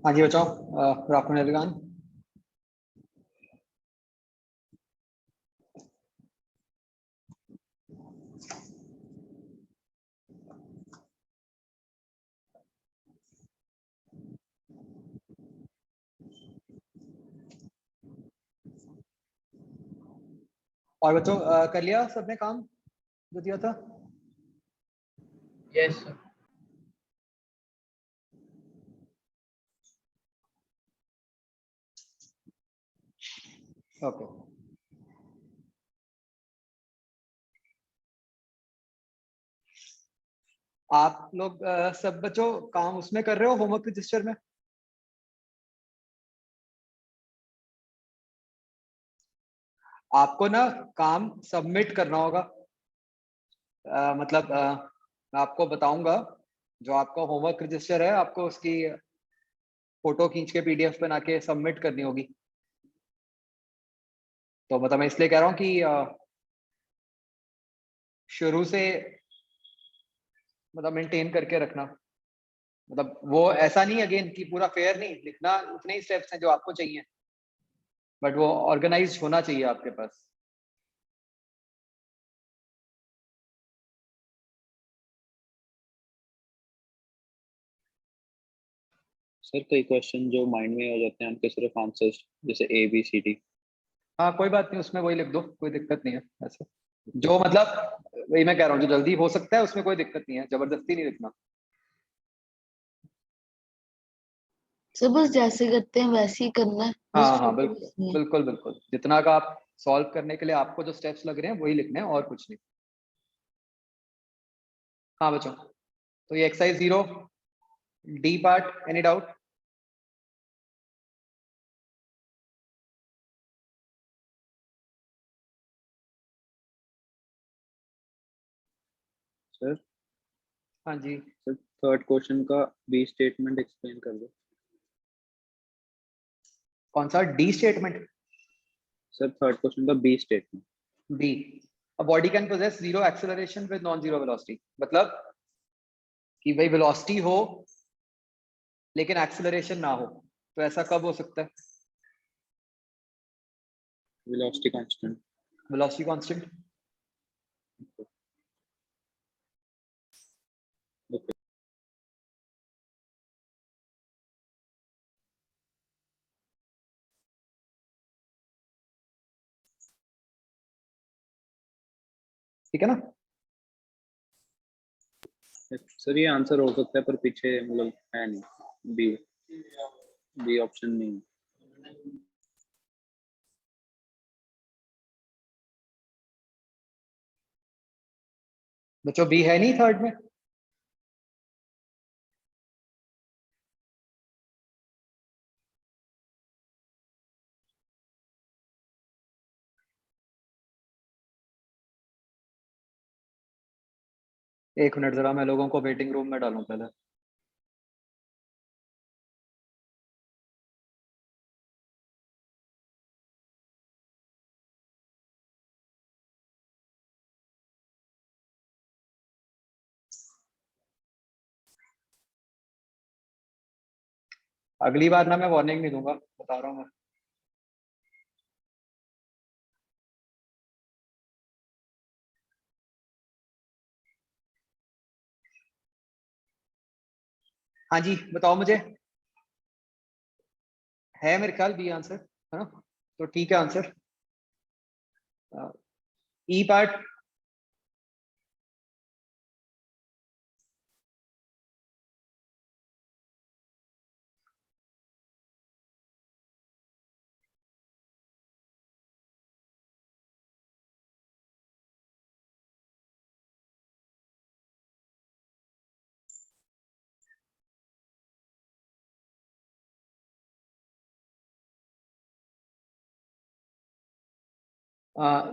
हाँ जी बचाओ। Good afternoon everyone. और बच्चों कर लिया सबने काम जो दिया था? Yes sir. ओके। आप लोग सब बच्चों काम उसमें कर रहे हो, होमवर्क रजिस्टर में? आपको ना काम सबमिट करना होगा। मतलब मैं आपको बताऊंगा, जो आपका होमवर्क रजिस्टर है आपको उसकी फोटो खींच के पीडीएफ बना के सबमिट करनी होगी। तो मतलब मैं इसलिए कह रहा हूँ कि शुरू से मतलब मेंटेन करके रखना। मतलब वो ऐसा नहीं अगेन कि पूरा फेयर नहीं लिखना, उतने ही स्टेप्स हैं जो आपको चाहिए, बट वो ऑर्गेनाइज होना चाहिए आपके पास। सर कई क्वेश्चन जो माइंड में आ जाते हैं उनके सिर्फ आंसर्स जैसे ए बी सी डी। हाँ कोई बात नहीं, उसमें वही लिख दो, कोई दिक्कत नहीं है ऐसे। जो मतलब वही मैं कह रहा हूँ, जो जल्दी हो सकता है उसमें कोई दिक्कत नहीं है, जबरदस्ती नहीं लिखना। सब बस जैसे करते हैं वैसे ही करना है। हाँ हाँ बिल्कुल बिल्कुल बिल्कुल, जितना का आप सॉल्व करने के लिए आपको जो स्टेप्स लग रहे हैं वही लिखने हैं और कुछ नहीं। हाँ बच्चों, तो ये exercise 0 D part, any doubt? Sir हाँ जी। सर थर्ड क्वेश्चन का बी स्टेटमेंट एक्सप्लेन कर दो। कौन सा D statement? Sir third question का B statement. B, a body can possess zero acceleration with non-zero velocity। मतलब कि भाई वेलोसिटी हो लेकिन एक्सेलरेशन ना हो, तो ऐसा कब हो सकता है? Velocity constant. Velocity constant. Okay. ठीक है ना? सर ये आंसर हो सकता है पर पीछे मतलब है नहीं, बी बी ऑप्शन नहीं है। बच्चों बी है नहीं थर्ड में? एक मिनट जरा, मैं लोगों को वेटिंग रूम में डालूं पहले। अगली बार ना मैं वार्निंग नहीं दूंगा, बता रहा हूँ मैं। हाँ जी बताओ मुझे। है मेरे ख्याल बी आंसर, है ना? तो ठीक है आंसर। ई पार्ट।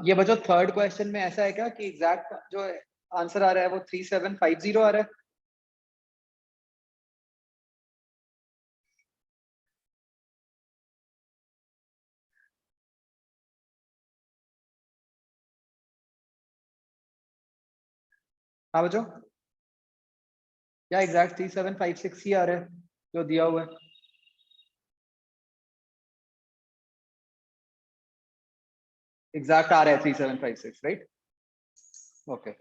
ये बच्चों थर्ड क्वेश्चन में ऐसा है क्या कि एग्जैक्ट जो आंसर आ रहा है वो 3750 आ रहा है? हाँ बच्चों, क्या? एग्जैक्ट 3756 ही आ रहा है जो दिया हुआ है? एग्जैक्ट आ रहा है 3756, राइट? ओके,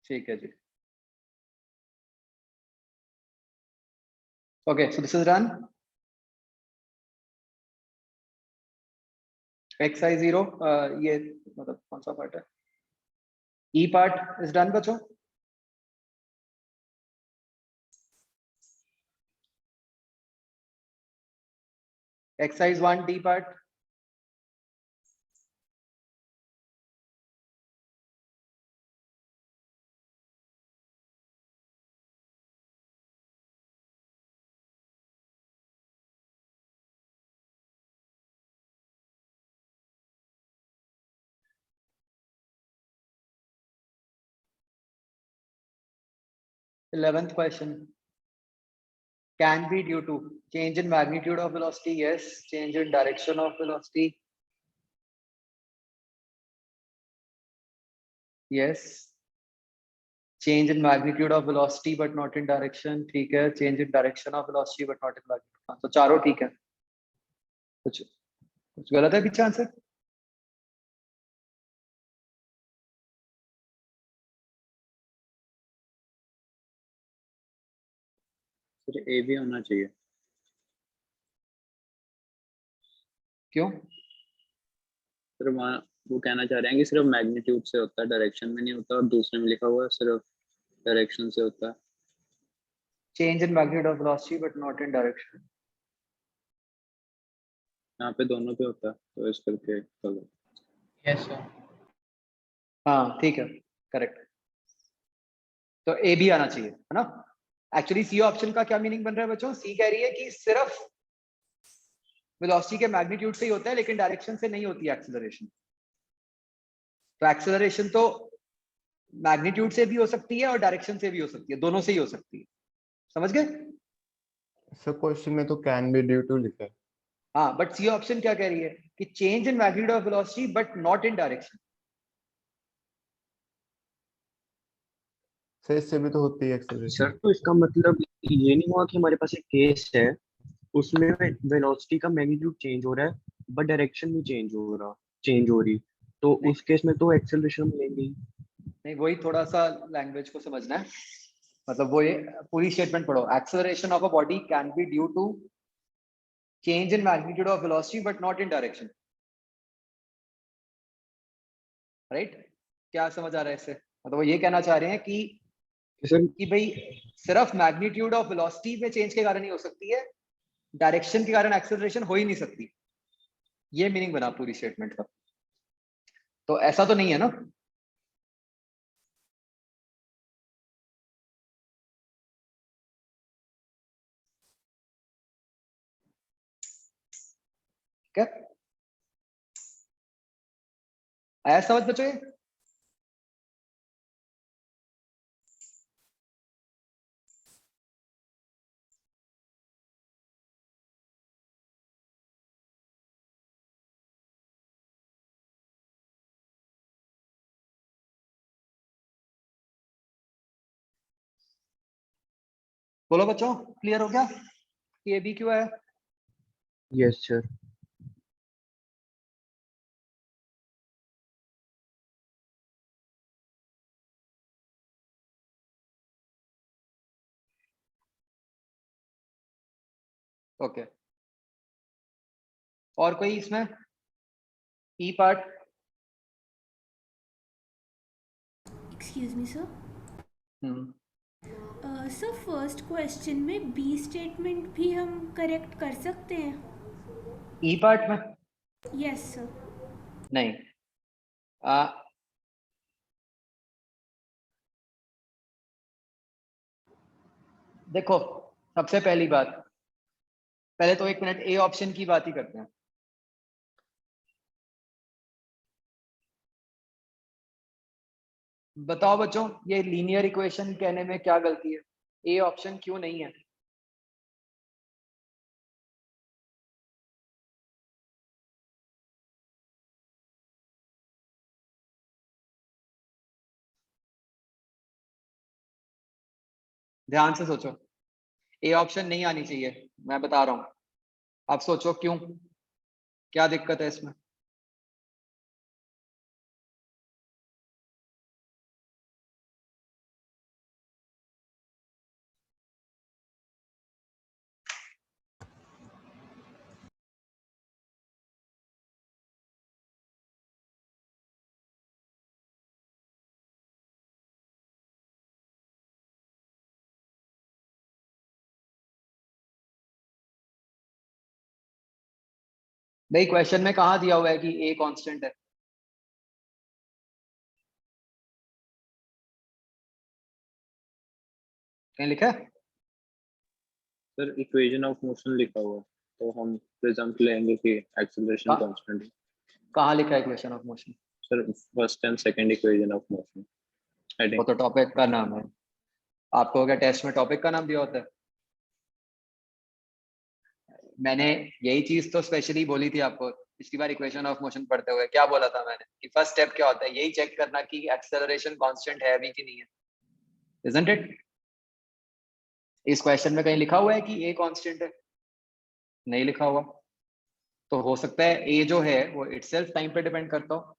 ठीक है जी। Okay, so this is done. xi0 ये मतलब कौन सा पार्ट है? ई पार्ट इज डन बच्चों। exercise 1 D part, eleventh question, can be due to change in magnitude of velocity, yes. Change in direction of velocity, yes. Change in magnitude of velocity but not in direction, ठीक है. Change in direction of velocity but not in magnitude. तो चारों ठीक है. कुछ गलत है पीछे आंसर? सर ए भी होना चाहिए। क्यों? सर वहाँ वो कहना चाह रहे हैं कि सिर्फ मैग्नीट्यूड से होता है, डायरेक्शन में नहीं होता, और दूसरे में लिखा हुआ है सिर्फ डायरेक्शन से होता है। Change in magnitude of velocity but not in direction. यहाँ पे दोनों पे होता है, तो इस करके चलो। Yes sir. हाँ ठीक है, करेक्ट. तो ए भी आना चाहिए, है ना? एक्चुअली सी ऑप्शन का क्या मीनिंग बन रहा है बच्चों? सी कह रही है कि सिर्फ वेलोसिटी के मैग्नीट्यूड से ही होता है लेकिन डायरेक्शन से नहीं होती एक्सेलरेशन. तो एक्सेलरेशन तो मैग्नीट्यूड से भी हो सकती है और डायरेक्शन से भी हो सकती है, दोनों से ही हो सकती है. समझ गए? सर क्वेश्चन में तो कैन बी ड्यू टू लिखा है। हाँ, बट सी ऑप्शन क्या कह रही है कि change in magnitude of velocity but not in direction. Sir इससे भी तो होती है एक्सेलरेशन। सर तो इसका मतलब ये नहीं हुआ कि हमारे पास एक केस है उसमें वेलोसिटी का मैग्नीट्यूड चेंज हो रहा है बट डायरेक्शन भी चेंज हो रही, तो नहीं. उस केस में तो एक्सेलरेशन मिलेंगी। नहीं, वही थोड़ा सा लैंग्वेज को समझना है. मतलब वो ये पूरी स्टेटमेंट पढ़ो. Acceleration of a body can be due to change in magnitude of velocity but not in direction. Right? क्या समझ आ रहा है इससे? मतलब वो ये कहना चाह रहे हैं सर कि भाई सिर्फ मैग्नीट्यूड ऑफ वेलोसिटी में चेंज के कारण ही हो सकती है, डायरेक्शन के कारण एक्सेलरेशन हो ही नहीं सकती. ये मीनिंग बना पूरी स्टेटमेंट का. तो ऐसा तो नहीं है ना? क्या आया समझ बच्चों ये? बोलो बच्चों, क्लियर हो गया कि ये भी क्यों है? Yes sir. ओके. और कोई इसमें E part? Excuse me sir. Hmm. Sir first question में बी स्टेटमेंट भी हम करेक्ट कर सकते हैं? ई पार्ट में यस सर. नहीं. देखो, सबसे पहली बात, पहले तो एक मिनट ए ऑप्शन की बात ही करते हैं. बताओ बच्चों, ये लीनियर इक्वेशन कहने में क्या गलती है? ए ऑप्शन क्यों नहीं है? ध्यान से सोचो. ए ऑप्शन नहीं आनी चाहिए, मैं बता रहा हूं। आप सोचो क्यों, क्या दिक्कत है इसमें? भाई क्वेश्चन में कहा दिया हुआ है कि ए कांस्टेंट है? कहीं लिखा है? सर इक्वेशन ऑफ मोशन लिखा हुआ है, तो हम प्रेजेंट लेंगे कि एक्सेलरेशन हाँ। कांस्टेंट है। कहाँ लिखा है equation of motion? Sir first and second equation of motion वो हेडिंग। तो टॉपिक का नाम है। आपको क्या टेस्ट में टॉपिक का नाम दिया होता है? मैंने यही चीज तो स्पेशली बोली थी आपको पिछली बार इक्वेशन ऑफ मोशन पढ़ते हुए। क्या बोला था मैंने कि फर्स्ट स्टेप क्या होता है, यही चेक करना कि एक्सेलरेशन कांस्टेंट है भी कि नहीं है, इजंट इट? इस क्वेश्चन में कहीं लिखा हुआ है कि ए कांस्टेंट है? नहीं लिखा हुआ। तो हो सकता है ए जो है वो इटसेल्फ टाइम पे डिपेंड करता हो।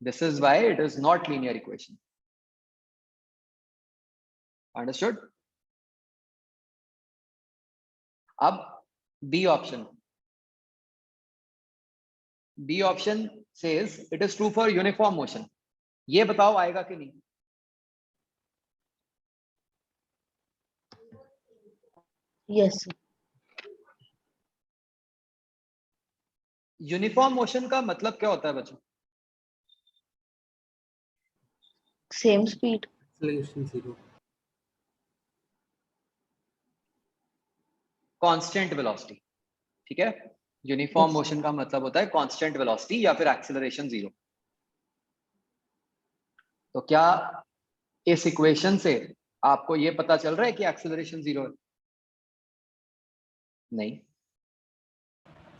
This is why it is not linear equation. Understood? अब B option, B option says it is true for uniform motion. ये बताओ आएगा कि नहीं? यस यूनिफॉर्म मोशन का मतलब क्या होता है बच्चों? Same speed. कांस्टेंट वेलोसिटी, ठीक है? Uniform Yes. मोशन का मतलब होता है कांस्टेंट वेलोसिटी या फिर एक्सेलरेशन जीरो। तो क्या इस इक्वेशन से आपको ये पता चल रहा है कि एक्सेलरेशन जीरो है? नहीं।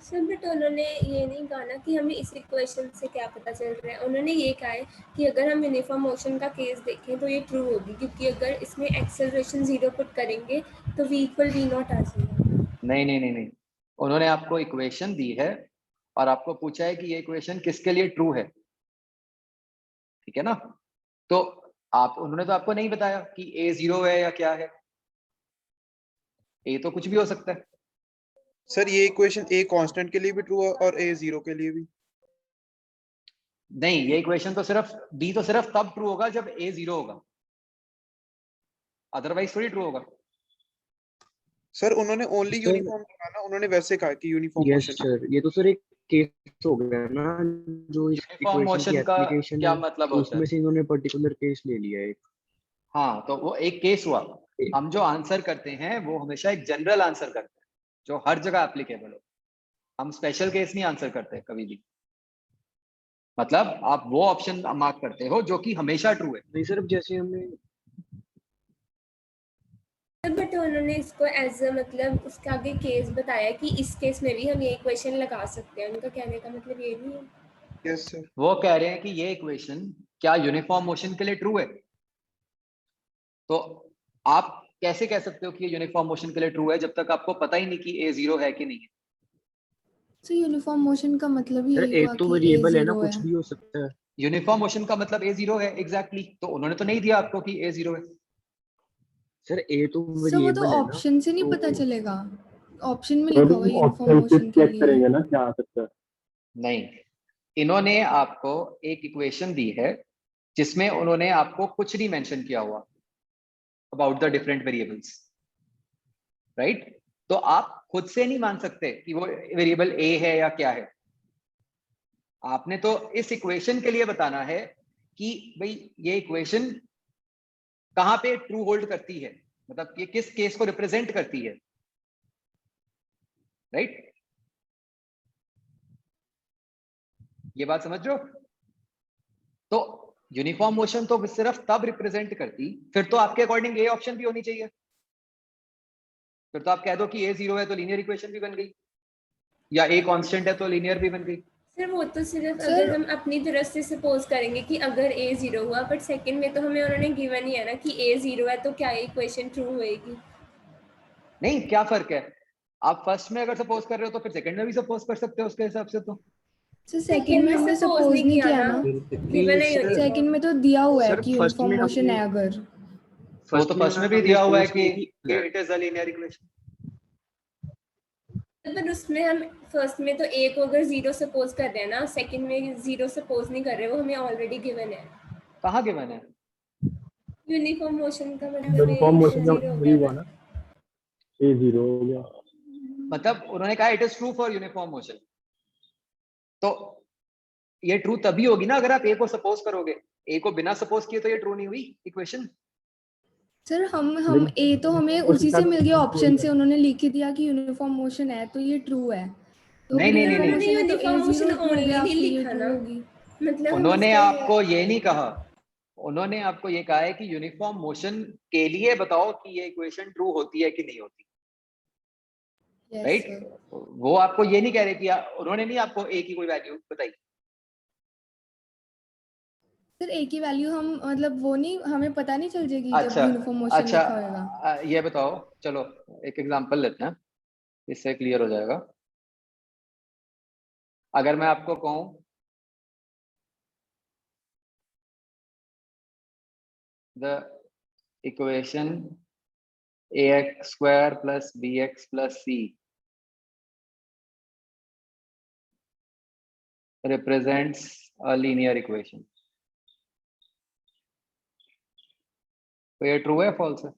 सर बट उन्होंने ये नहीं कहा ना कि हमें इस इक्वेशन से क्या पता चल रहा है। उन्होंने ये कहा है कि अगर हम यूनिफॉर्म मोशन का केस देखें तो ये ट्रू होगी, क्योंकि अगर इसमें एक्सेलरेशन जीरो पुट करेंगे तो v इक्वल v नॉट आ जाएगा। नहीं नहीं नहीं नहीं, उन्होंने आपको इक्वेशन दी है और आपको पूछा है कि ये इक्वेशन किसके लिए ट्रू है, ठीक है ना? तो आप, उन्होंने तो आपको नहीं बताया कि ए जीरो है या क्या है। ए तो कुछ भी हो सकता है। सर ये इक्वेशन ए कांस्टेंट के लिए भी ट्रू है और ए जीरो के लिए भी। नहीं, ये इक्वेशन तो सिर्फ बी तो सिर्फ तब ट्रू होगा जब ए जीरो होगा, अदरवाइज थोड़ी ट्रू होगा। सर उन्होंने ओनली सर- यूनिफॉर्म कहा ना, उन्होंने वैसे कहा कि यूनिफॉर्म यस मोशन। सर, ये तो सर एक केस हो गया ना, जो इस यूनिफॉर्म इक्वेशन की मोशन का एप्लीकेशन क्या है, मतलब होता उसमें है? से इन्होंने पर्टिकुलर केस ले लिया है। हाँ, तो वो एक केस हुआ। हम जो आंसर करते हैं वो हमेशा एक जनरल आंसर करते हैं जो हर जगह एप्लीकेबल हो। हम स्पेशल केस नहीं आंसर करते कभी भी। मतलब आप वो ऑप्शन मार्क करते हो जो कि हमेशा ट्रू है। नहीं सर, अब जैसे हमने बट उन्होंने इसको एज अ मतलब उसके आगे केस बताया कि इस केस में भी हम ये इक्वेशन लगा सकते हैं। उनका कहने का मतलब ये नहीं है। Yes sir. वो कह रहे हैं कि ये इक्वेशन क्या यूनिफॉर्म मोशन के लिए ट्रू है? तो आप कैसे कह सकते हो कि ये यूनिफॉर्म मोशन के लिए ट्रू है जब तक आपको पता ही नहीं कि ए जीरो है कि नहीं है? तो यूनिफॉर्म मोशन का मतलब ही सर यही एक हुआ तो कि वेरिएबल है ना, A0 कुछ भी हो सकता है। यूनिफॉर्म मोशन का मतलब ए जीरो है, एग्जैक्टली। तो उन्होंने तो नहीं दिया आपको कि ए जीरो है। सर ए तो सर वो तो वेरिएबल है ना, ऑप्शन से नहीं पता तो चलेगा। ऑप्शन में लिखा हुआ है यूनिफॉर्म मोशन के लिए। ना क्या आ सकता है। नहीं, इन्होंने आपको एक इक्वेशन दी है जिसमें उन्होंने आपको कुछ नहीं मेंशन किया हुआ about the different variables, right? तो आप खुद से नहीं मान सकते कि वो वेरिएबल ए है या क्या है। आपने तो इस इक्वेशन के लिए बताना है कि भाई ये इक्वेशन कहां पे ट्रू होल्ड करती है, मतलब ये किस केस को रिप्रेजेंट करती है, राइट? ये बात समझ रहे हो? तो यूनिफॉर्म मोशन तो सिर्फ तब रिप्रेजेंट करती, फिर तो आपके अकॉर्डिंग ए ऑप्शन भी होनी चाहिए। फिर तो आप कह दो कि ए जीरो है तो लीनियर इक्वेशन भी बन गई, या ए कांस्टेंट है तो लीनियर भी बन गई। सर वो तो सिर्फ सर- अगर हम अपनी तरफ से सपोज करेंगे कि अगर a 0 हुआ, बट सेकंड में तो हमें उन्होंने गिवन ही है ना कि a 0 है, तो क्या इक्वेशन ट्रू होएगी? नहीं, क्या फर्क है? आप फर्स्ट में अगर सपोज कर रहे हो तो फिर सेकंड में भी सपोज कर सकते हो उसके हिसाब से। तो सर सेकंड में हमने सपोज नहीं किया ना, गिवन है यूनिफॉर्म। सेकंड में तो दिया हुआ है सर, कि first यूनिफॉर्म में मोशन है हमने- अगर। वो तो फर्स्ट में भी दिया हुआ है कि it is a linear equation. पर उसमें हम फर्स्ट में तो a को अगर 0 सपोज कर रहे हैं ना, सेकंड में 0 सपोज नहीं कर रहे, वो हमें ऑलरेडी गिवन है। कहाँ गिवन है? यूनिफॉर्म मोशन का मतलब यूनिफॉर्म a मोशन का 0 हो वही हुआ गया। ना, ए 0 हो गया। मतलब उन्होंने कहा it is true for uniform motion, तो ये ट्रू तभी होगी ना अगर आप a को सपोज करोगे। a को बिना सपोज किए तो ये ट्रू नहीं हुई इक्वेशन। सर हम ए तो हमें उसी से मिल गया ऑप्शन से, उन्होंने लिख ही दिया कि यूनिफॉर्म मोशन है तो ये ट्रू है। तो नहीं, नहीं, uniform नहीं, motion है तो यूनिफॉर्म A0 मोशन हो ओनली गया, नहीं फिर ये लिखा true ना, होगी। मतलब उन्होंने आपको ये नहीं कहा, उन्होंने आपको ये कहा है कि यूनिफॉर्म मोशन के लिए बताओ कि ये इक्वेशन ट्रू होती है कि नहीं होती, Yes, राइट? sir. वो आपको ये नहीं कह रहे कि उन्होंने नहीं आपको a की कोई वैल्यू बताई। सर ए की वैल्यू हम मतलब वो नहीं, हमें पता नहीं चल जाएगी जब अच्छा, यूनिफॉर्म मोशन अच्छा, लिखा होगा। ये बताओ, चलो एक एग्जांपल लेते हैं, इससे क्लियर हो जाएगा। अगर मैं आपको कहूं the equation ax square plus bx plus c represents a linear equation, तो ये ट्रू है फॉल्स है?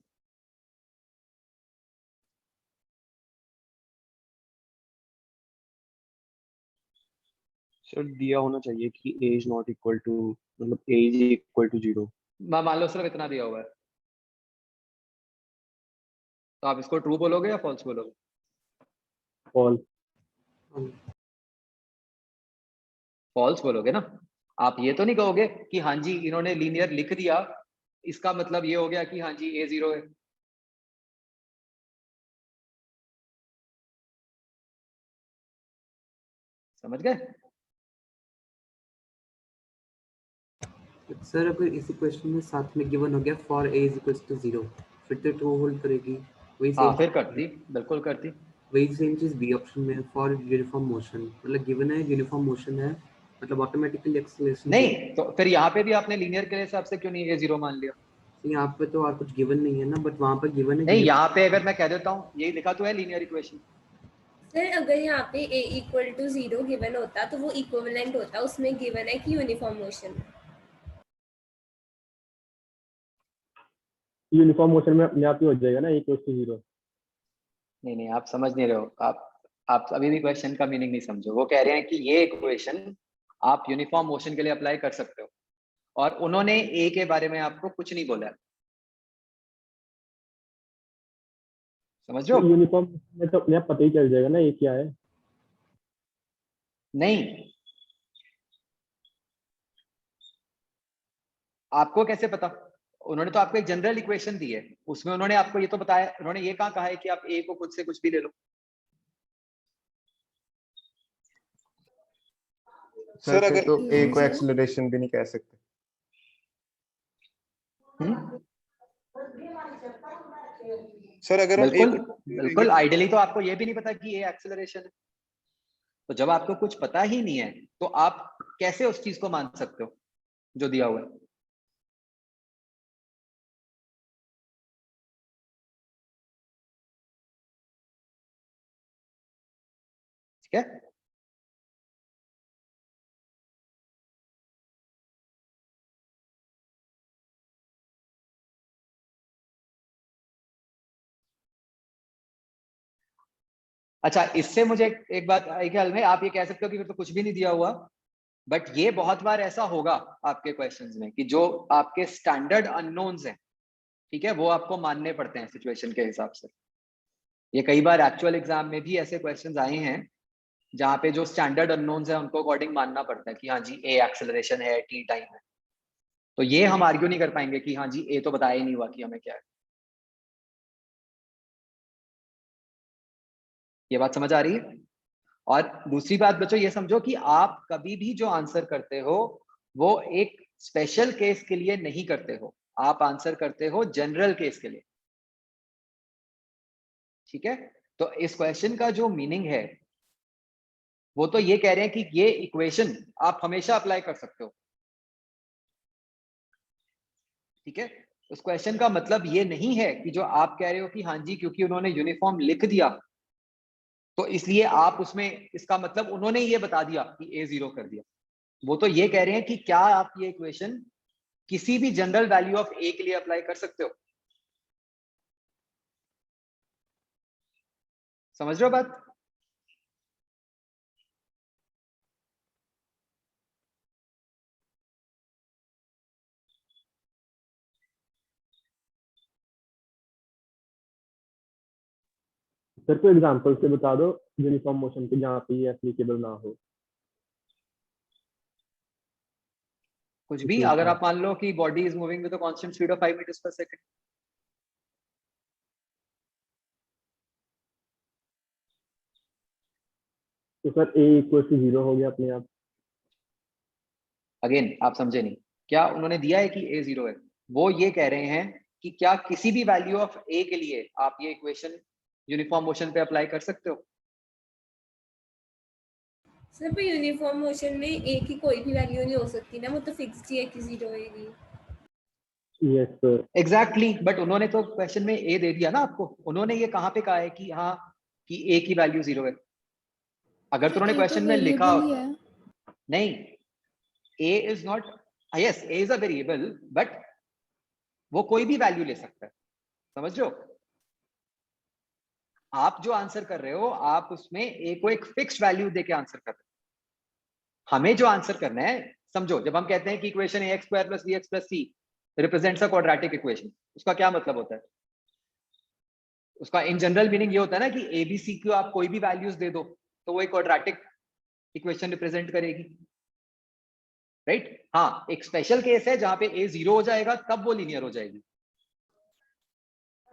सर दिया होना चाहिए कि a is not equal to, मतलब a is equal to 0। मान लो सिर्फ इतना दिया हुआ है, तो आप इसको ट्रू बोलोगे या फॉल्स बोलोगे? फॉल्स। फॉल्स बोलोगे ना। आप ये तो नहीं कहोगे कि हाँ जी इन्होंने लीनियर लिख दिया, इसका मतलब ये हो गया कि हाँ जी a 0 है। समझ गए? सर अगर इस इक्वेशन में साथ में गिवन हो गया for a is equal to 0, फिर तो ट्रू होल्ड करेगी। वही हाँ, सेम फिर करती, बिल्कुल करती। वही सेम चीज बी ऑप्शन में फॉर यूनिफॉर्म मोशन, मतलब गिवन है यूनिफॉर्म मोशन है, मतलब ऑटोमेटिकली एक्सेलरेशन नहीं, तो फिर यहाँ पे भी आपने लीनियर के हिसाब से क्यों नहीं a 0 मान लिया? यहाँ पे तो और कुछ गिवन नहीं है ना, बट वहाँ पर गिवन है। नहीं, यहाँ पे अगर मैं कह देता हूँ यही लिखा तो है लीनियर इक्वेशन। सर अगर यहाँ पे a इक्वल टू 0 गिवन होता तो वो इक्विवेलेंट होता, उसमें गिवन है कि यूनिफॉर्म मोशन। यूनिफॉर्म मोशन में अपने आप ही हो जाएगा ना इक्वल टू 0। नहीं नहीं, आप समझ नहीं रहे हो, आप अभी भी क्वेश्चन का मीनिंग नहीं समझो। वो कह रहे हैं कि ये इक्वेशन आप यूनिफॉर्म मोशन के लिए अप्लाई कर सकते हो, और उन्होंने a के बारे में आपको कुछ नहीं बोला है। समझ रहे हो? यूनिफॉर्म में तो अपने आप पता ही चल जाएगा ना ये क्या है। नहीं, आपको कैसे पता? उन्होंने तो आपको एक जनरल इक्वेशन दी है, उसमें उन्होंने आपको ये तो बताया, उन्होंने ये कहाँ कहा है कि आप a को खुद से कुछ भी ले लो। सर अगर तो a को एक्सेलरेशन भी नहीं कह सकते। सर अगर हम बिल्कुल बिल्कुल, आइडियली तो आपको ये भी नहीं पता कि ये एक्सेलरेशन है। तो जब आपको कुछ पता ही नहीं है तो आप कैसे उस चीज को मान सकते हो जो दिया हुआ है? ठीक है? अच्छा, इससे मुझे एक बात आई ख्याल में, आप ये कह सकते हो कि फिर तो कुछ भी नहीं दिया हुआ, बट ये बहुत बार ऐसा होगा आपके क्वेश्चंस में कि जो आपके स्टैंडर्ड अननोन्स हैं, ठीक है, वो आपको मानने पड़ते हैं सिचुएशन के हिसाब से। ये कई बार एक्चुअल एग्जाम में भी ऐसे क्वेश्चंस आए हैं जहाँ पे जो स्टैंडर्ड अननोन्स है उनको अकॉर्डिंग मानना पड़ता है कि हाँ जी ए एक्सेलरेशन है, टी टाइम है। तो ये हम आर्ग्यू नहीं कर पाएंगे कि हाँ जी ए तो बताया ही नहीं हुआ कि हमें क्या है। ये बात समझ आ रही है? और दूसरी बात बच्चों ये समझो कि आप कभी भी जो आंसर करते हो वो एक स्पेशल केस के लिए नहीं करते हो, आप आंसर करते हो जनरल केस के लिए, ठीक है। तो इस क्वेश्चन का जो मीनिंग है वो तो ये कह रहे हैं कि ये इक्वेशन आप हमेशा अप्लाई कर सकते हो, ठीक है। उस क्वेश्चन का मतलब ये नहीं है कि जो आप कह रहे हो कि हाँ जी क्योंकि उन्होंने यूनिफॉर्म लिख दिया तो इसलिए आप उसमें, इसका मतलब उन्होंने ये बता दिया कि ए 0 कर दिया। वो तो ये कह रहे हैं कि क्या आप ये इक्वेशन किसी भी जनरल वैल्यू ऑफ ए के लिए अप्लाई कर सकते हो। समझ रहे हो बात? सर कोई एग्जांपल से बता दो यूनिफॉर्म मोशन के जहाँ पे ये एप्लीकेबल ना हो। कुछ भी, अगर आप मान लो कि body is moving with a constant speed of 5 metres पर सेकंड, तो सर ए इक्वल टू 0 हो गया अपने आप। अगेन आप समझे नहीं, क्या उन्होंने दिया है कि ए 0 है, वो ये कह रहे हैं कि क्या किसी भी वैल्यू ऑफ ए के लिए आप ये इक्वेशन यूनिफॉर्म मोशन पे अप्लाई कर सकते हो। सर पर यूनिफॉर्म मोशन में ए की कोई भी वैल्यू नहीं हो सकती ना, वो तो फिक्स्ड ही है कि 0 होएगी। Yes sir. एग्जैक्टली, बट उन्होंने तो क्वेश्चन में ए दे दिया ना आपको, उन्होंने ये कहाँ पे कहा है कि हाँ कि ए की वैल्यू 0 है। अगर तो उन्होंने क्वेश्चन में लिखा है। नहीं, A is not, yes A is a variable but वो कोई भी वैल्यू ले सकता है, समझ रहे हो। आप जो आंसर कर रहे हो आप उसमें ए को एक फिक्स्ड वैल्यू देके आंसर कर रहे हो। हमें जो आंसर करना है, समझो जब हम कहते हैं कि equation ax square plus bx plus c represents a quadratic equation, उसका क्या मतलब होता है? उसका इन जनरल मीनिंग ये होता है ना कि ए बी सी को आप कोई भी वैल्यूज दे दो तो वो एक क्वाड्रेटिक इक्वेशन रिप्रेजेंट करेगी, राइट। हाँ, एक स्पेशल केस है जहां पे ए 0 हो जाएगा तब वो लीनियर हो जाएगी।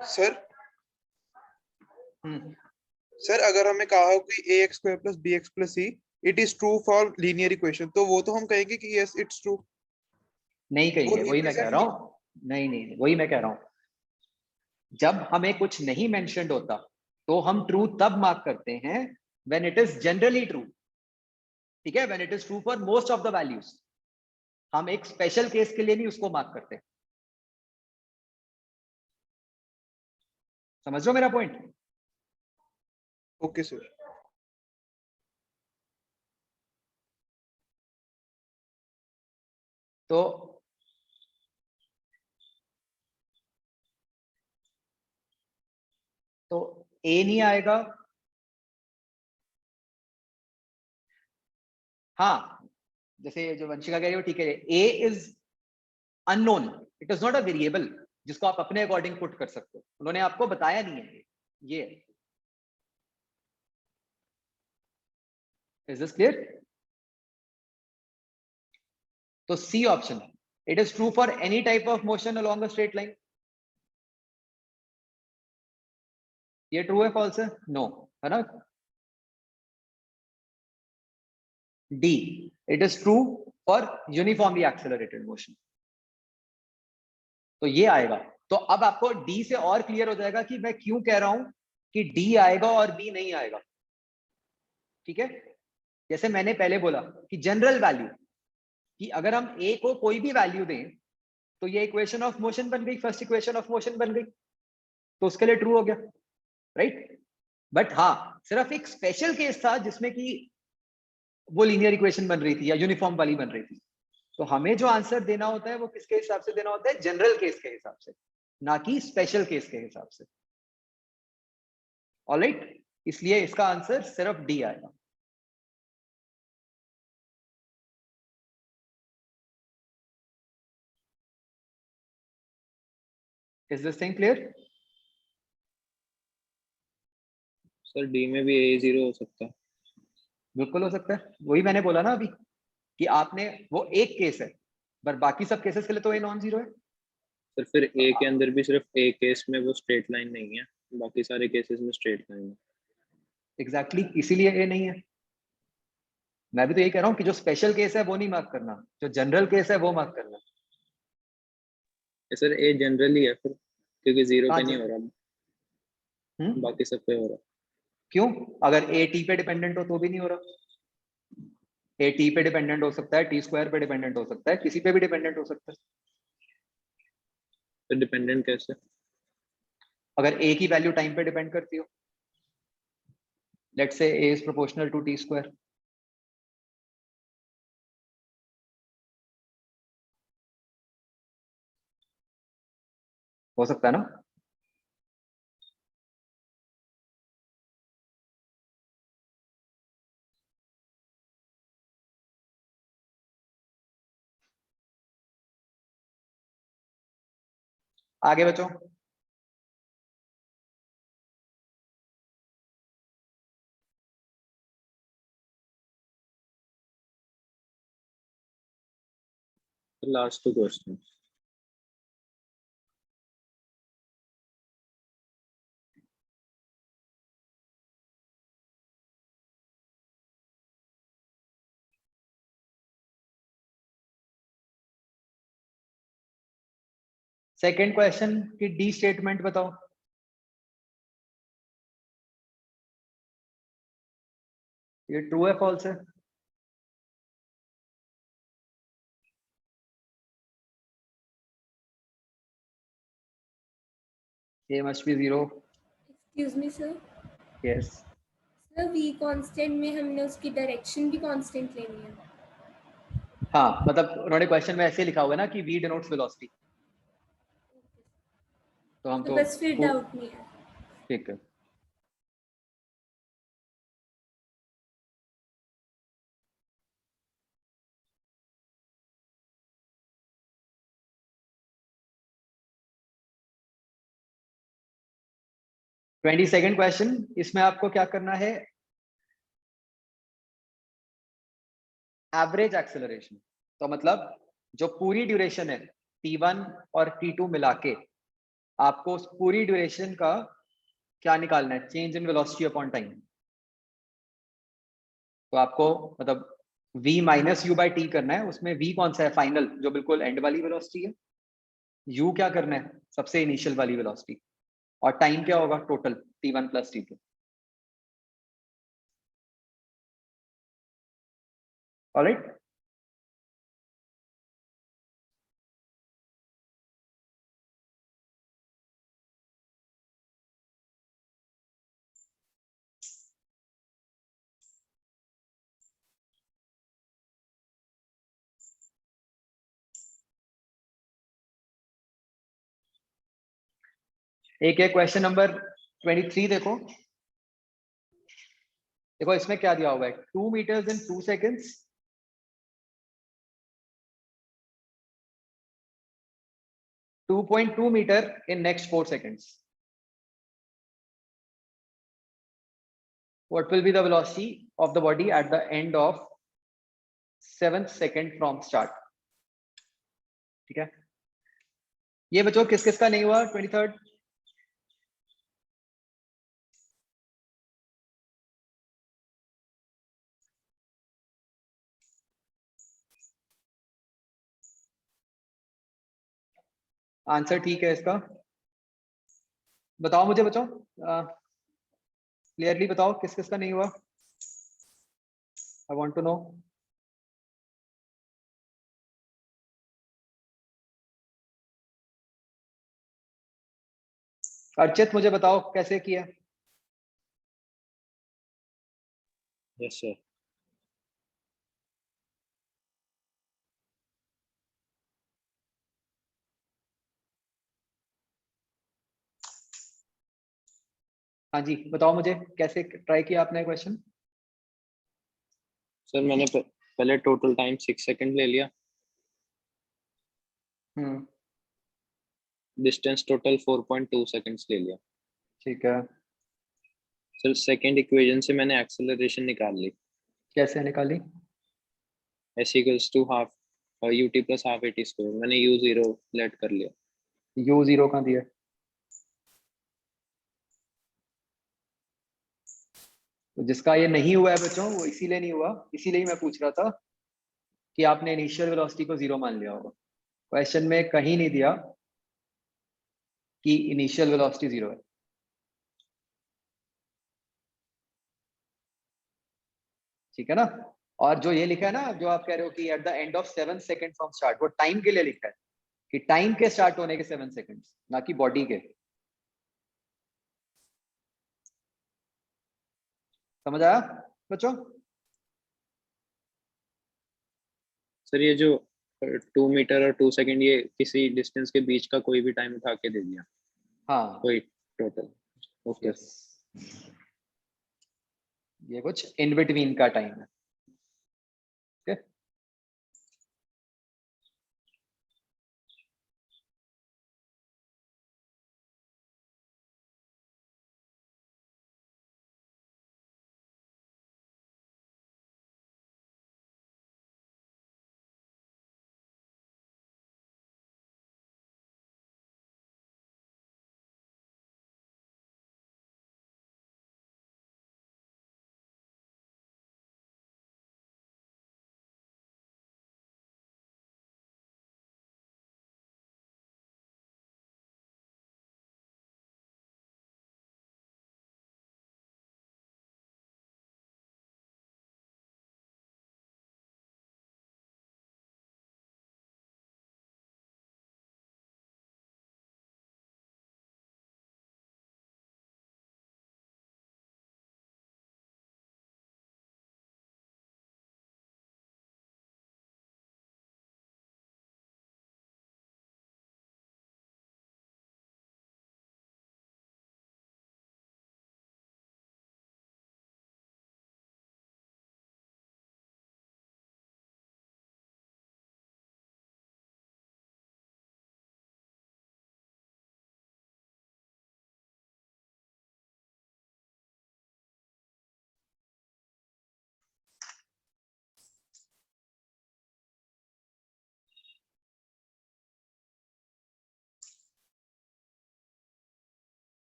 सर अगर हमें कहा हो कि ax square plus bx plus c it is true for linear equation, तो वो तो हम कहेंगे कि यस इट्स ट्रू। नहीं कहेंगे, वही मैं कह रहा हूँ। नहीं, वही मैं कह रहा हूँ। जब हमें कुछ नहीं मेंशन्ड होता तो हम ट्रू तब मार्क करते हैं when it is generally true, ठीक है, when it is true for most of the values. हम एक स्पेशल केस के लिए नहीं उसको मार्क करते। समझ लो मेरा पॉइंट? Okay sir. तो ए नहीं आएगा। हाँ, जैसे जो वंशिका कह रही हो, ठीक है, A is unknown, it is not a variable जिसको आप अपने अकॉर्डिंग पुट कर सकते हो। उन्होंने आपको बताया नहीं है ये। Is this clear? तो C option, it is true for any type of motion along a straight line. ये ट्रू है फॉल्स है? नो, है ना। D, it is true for uniformly accelerated motion. तो ये आएगा। तो अब आपको डी से और क्लियर हो जाएगा कि मैं क्यों कह रहा हूं कि डी आएगा और बी नहीं आएगा, ठीक है। जैसे मैंने पहले बोला कि जनरल वैल्यू, कि अगर हम ए को कोई भी वैल्यू दें तो ये इक्वेशन ऑफ मोशन बन गई, फर्स्ट इक्वेशन ऑफ मोशन बन गई, तो उसके लिए ट्रू हो गया, राइट। बट हाँ, सिर्फ एक स्पेशल केस था जिसमें कि वो लीनियर इक्वेशन बन रही थी या यूनिफॉर्म वाली बन रही थी। तो हमें जो आंसर देना होता है वो किसके हिसाब से देना होता है? जनरल केस के हिसाब से, ना कि स्पेशल केस के हिसाब से। ऑलराइट, इसलिए इसका आंसर सिर्फ डी आएगा। Is this thing clear? Sir D में भी ए 0 हो सकता है। बिल्कुल हो सकता है, वही मैंने बोला ना अभी कि आपने, वो एक केस है पर बाकी सब केसेस के लिए तो ए नॉन जीरो है। सर फिर ए के अंदर भी सिर्फ ए केस में वो स्ट्रेट लाइन नहीं है, बाकी सारे केसेस में स्ट्रेट लाइन है। एग्जैक्टली, इसीलिए ए नहीं है। मैं भी तो यही कह रहा हूँ कि जो स्पेशल केस है वो नहीं मार्क करना, जो जनरल केस है वो मार्क करना। सर ए जनरली है फिर, क्योंकि 0 हाँ पे नहीं हो रहा, बाकी सब पे हो रहा। क्यों? अगर ए टी पे डिपेंडेंट हो तो भी नहीं हो रहा। ए टी पे डिपेंडेंट हो सकता है, टी स्क्वायर पे डिपेंडेंट हो सकता है, किसी पे भी डिपेंडेंट हो सकता है। तो डिपेंडेंट कैसे? अगर ए की वैल्यू टाइम पे डिपेंड करती हो, let's say A is proportional to T square, हो सकता है ना। आगे बचो। Last 2 question. सेकेंड क्वेश्चन की डी स्टेटमेंट बताओ। ये ट्रू है फॉल्स है? ये must be 0। Excuse me sir, yes. Sir v constant में हमने उसकी डायरेक्शन भी कांस्टेंट लेनी है। हाँ, मतलब उन्होंने क्वेश्चन में ऐसे लिखा हुआ है ना कि v डिनोट्स वेलोसिटी, तो हम तो तो बस फिर डाउट नहीं है। ठीक है। ट्वेंटी सेकेंड क्वेश्चन, इसमें आपको क्या करना है, एवरेज एक्सेलरेशन। तो मतलब जो पूरी ड्यूरेशन है t1 और t2 मिला के, आपको उस पूरी ड्यूरेशन का क्या निकालना है, change in velocity upon time. तो आपको मतलब v minus you by T करना है, उसमें v कौन सा है, फाइनल जो बिल्कुल एंड वाली वेलोसिटी है, u क्या करना है, सबसे इनिशियल वाली वेलोसिटी, और टाइम क्या होगा, total t1 plus t2। Alright. एक है क्वेश्चन नंबर 23, देखो देखो इसमें क्या दिया हुआ है, 2 meters in 2 seconds, 2.2 meter in next 4 seconds. What will be the velocity of the body at the end of 7th second from start? ठीक है, ये बच्चों किस किस का नहीं हुआ 23rd? आंसर ठीक है इसका, बताओ मुझे बच्चों, क्लियरली बताओ किस किस का नहीं हुआ, I want to know. Archit मुझे बताओ कैसे किया। Yes sir. हाँ जी बताओ मुझे कैसे ट्राई किया आपने क्वेश्चन। सर मैंने पहले टोटल टाइम 6 सेकंड ले लिया, डिस्टेंस टोटल 4.2 सेकंड्स ले लिया। ठीक है, सर सेकंड इक्वेशन से मैंने एक्सेलरेशन निकाल ली। कैसे निकाली? s equals to half ut plus half at square, मैंने u0 लेट कर लिया। u0 कहाँ दिया? तो जिसका ये नहीं हुआ है बच्चों वो इसीलिए नहीं हुआ, इसीलिए ही मैं पूछ रहा था कि आपने इनिशियल वेलोसिटी को 0 मान लिया होगा। क्वेश्चन में कहीं नहीं दिया कि इनिशियल वेलोसिटी 0 है। ठीक है ना। और जो ये लिखा है ना, जो आप कह रहे हो कि at the end of 7 second from start, वो टाइम के लिए लिखा है कि टाइम के स्टार्ट होने के 7 सेकंड्स, ना कि बॉडी के। समझ आया बच्चों? सर ये जो 2 मीटर और 2 सेकंड, ये किसी डिस्टेंस के बीच का कोई भी टाइम उठा के दे दिया, हाँ कोई टोटल। ओके। यस, ये कुछ इन बिटवीन का टाइम है। ओके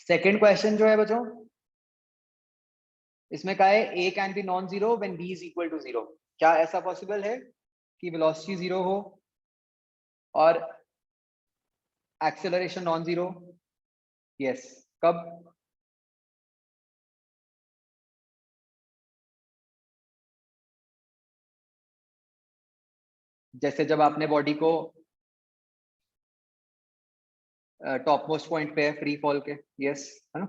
सेकंड क्वेश्चन जो है बच्चों, इसमें कहा है a can be non zero when b is equal to 0। क्या ऐसा पॉसिबल है कि वेलोसिटी 0 हो और एक्सेलरेशन नॉन जीरो? यस। कब? जैसे जब आपने बॉडी को टॉप मोस्ट पॉइंट पे है फ्री फॉल के। यस, है ना।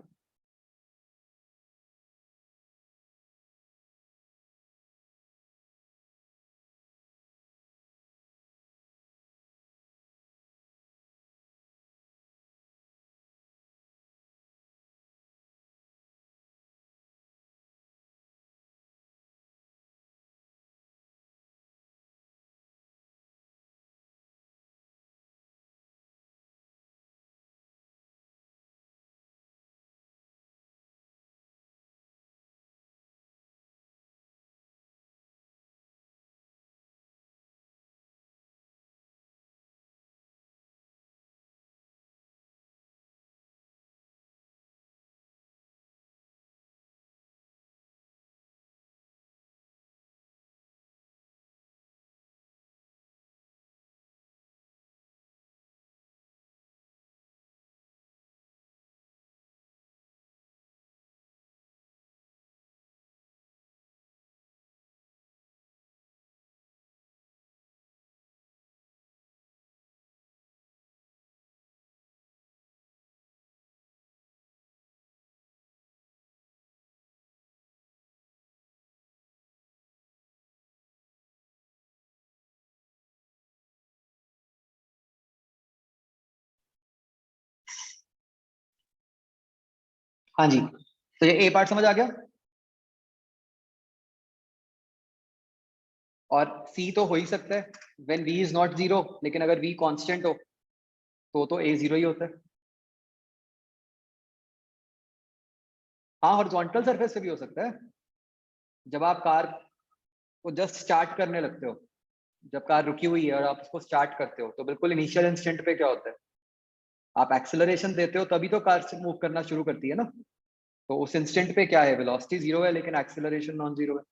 हाँ जी, तो ये ए पार्ट समझ आ गया। और सी तो हो ही सकता है व्हेन v इज नॉट 0, लेकिन अगर v कांस्टेंट हो तो a 0 ही होता है। हाँ, हॉरिजॉन्टल सरफेस पे भी हो सकता है। जब आप कार को जस्ट स्टार्ट करने लगते हो, जब कार रुकी हुई है और आप उसको स्टार्ट करते हो, तो बिल्कुल इनिशियल इंस्टेंट पे क्या होता है, आप एक्सेलरेशन देते हो तभी तो कार मूव करना शुरू करती है ना। तो उस इंस्टेंट पे क्या है, वेलोसिटी 0 है लेकिन एक्सेलरेशन नॉन जीरो है।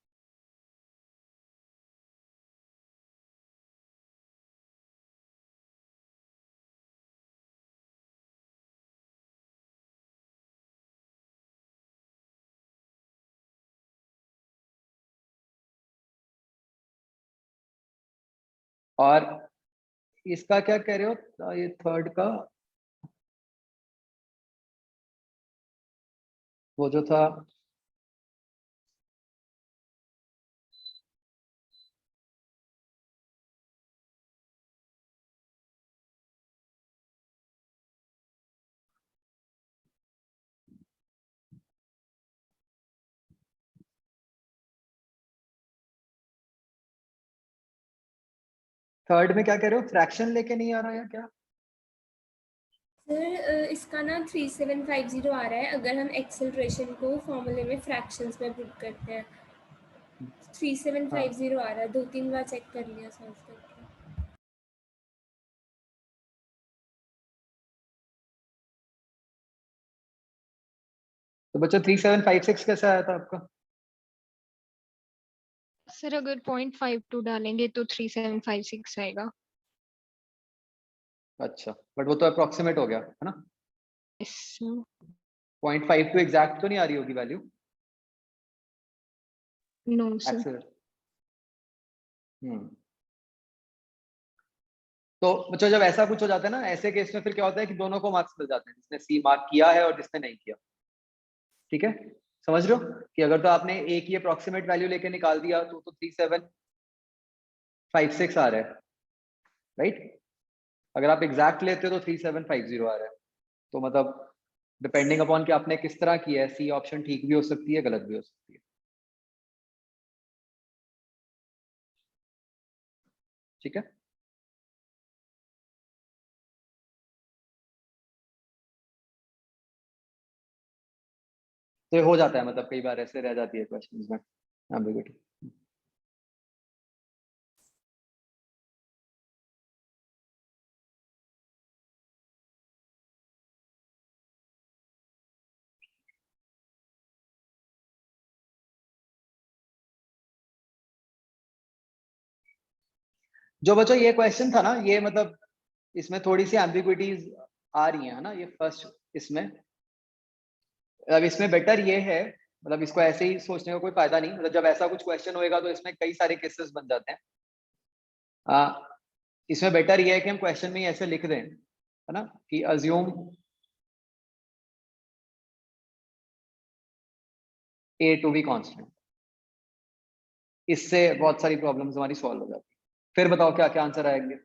और इसका क्या कह रहे हो, ये थर्ड का वो जो था, थर्ड में क्या कह रहे हो, फ्रैक्शन लेके नहीं आ रहा है क्या? सर इसका ना 3750 आ रहा है अगर हम एक्सेलरेशन को फॉर्मूले में फ्रैक्शंस में पुट करते हैं। 3750 आ रहा है, 2-3 बार चेक कर लिया सॉल्व करके। तो बच्चों 3756 कैसा आया था आपका? सर अगर 0.52 डालेंगे तो 3756 आएगा। अच्छा, बट वो तो अप्रोक्सीमेट हो गया है ना। यस 0.52 एग्जैक्ट तो नहीं आ रही होगी वैल्यू? No sir. एक्सेलर तो बच्चों जब ऐसा कुछ हो जाता है ना, ऐसे केस में फिर क्या होता है कि दोनों को मार्क्स मिल जाते हैं, जिसने सी मार्क किया है और जिसने नहीं किया। ठीक है, समझ रहे हो कि अगर तो आपने एक ही अप्रोक्सीमेट वैल्यू लेके निकाल दिया तो 3756 आ रहा है, राइट। अगर आप एग्जैक्ट लेते हो तो 3750 आ रहा है। तो मतलब डिपेंडिंग अपॉन कि आपने किस तरह किया है, सी ऑप्शन ठीक भी हो सकती है, गलत भी हो सकती है। ठीक है, तो ये हो जाता है, मतलब कई बार ऐसे रह जाती है क्वेश्चंस में एम्बिग्यूटी। जो बच्चों ये क्वेश्चन था ना, ये मतलब इसमें थोड़ी सी एम्बिग्यूटीज आ रही है ना, ये फर्स्ट इसमें। अब इसमें बेटर ये है, मतलब इसको ऐसे ही सोचने का कोई फायदा नहीं, मतलब जब ऐसा कुछ क्वेश्चन होएगा तो इसमें कई सारे केसेस बन जाते हैं। इसमें बेटर ये है कि हम क्वेश्चन में ही ऐसे लिख दें, है ना, कि assume a to be constant. इससे बहुत सारी प्रॉब्लम्स हमारी सॉल्व हो जाती है। फिर बताओ क्या क्या आंसर आएंगे।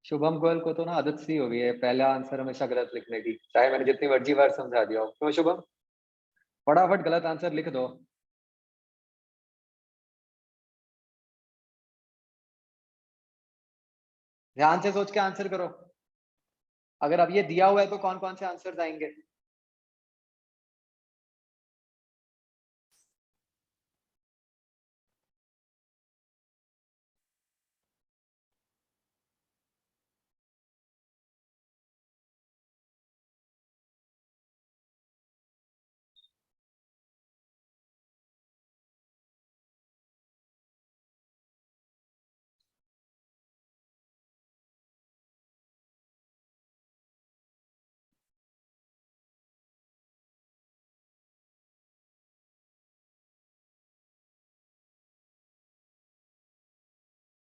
शुभम गोयल को तो ना आदत सी हो गई है पहला आंसर हमेशा गलत लिखने की, चाहे मैंने जितनी मर्जी बार समझा दिया हो। तो शुभम फटाफट गलत आंसर लिख दो। ध्यान से सोच के आंसर करो। अगर अब ये दिया हुआ है तो कौन कौन से आंसर आएंगे?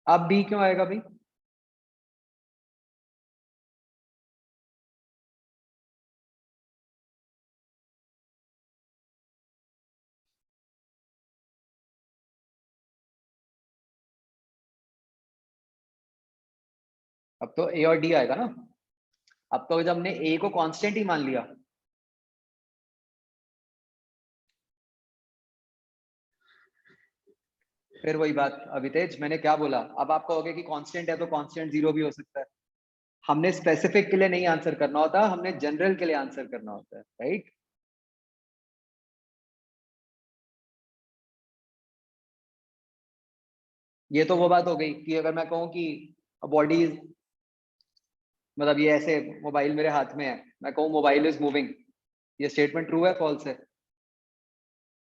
अब बी क्यों आएगा भाई? अब तो ए और डी आएगा ना। अब तो जब हमने ए को कांस्टेंट ही मान लिया, फिर वही बात अभितेज, मैंने क्या बोला, अब आप कहोगे कि कांस्टेंट है तो कांस्टेंट जीरो भी हो सकता है। हमने स्पेसिफिक के लिए नहीं आंसर करना होता, हमने जनरल के लिए आंसर करना होता है, राइट। ये तो वो बात हो गई कि अगर मैं कहूँ कि बॉडी, मतलब ये ऐसे मोबाइल मेरे हाथ में है, मैं कहूँ मोबाइल इज मूविंग, ये स्टेटमेंट ट्रू है फॉल्स है?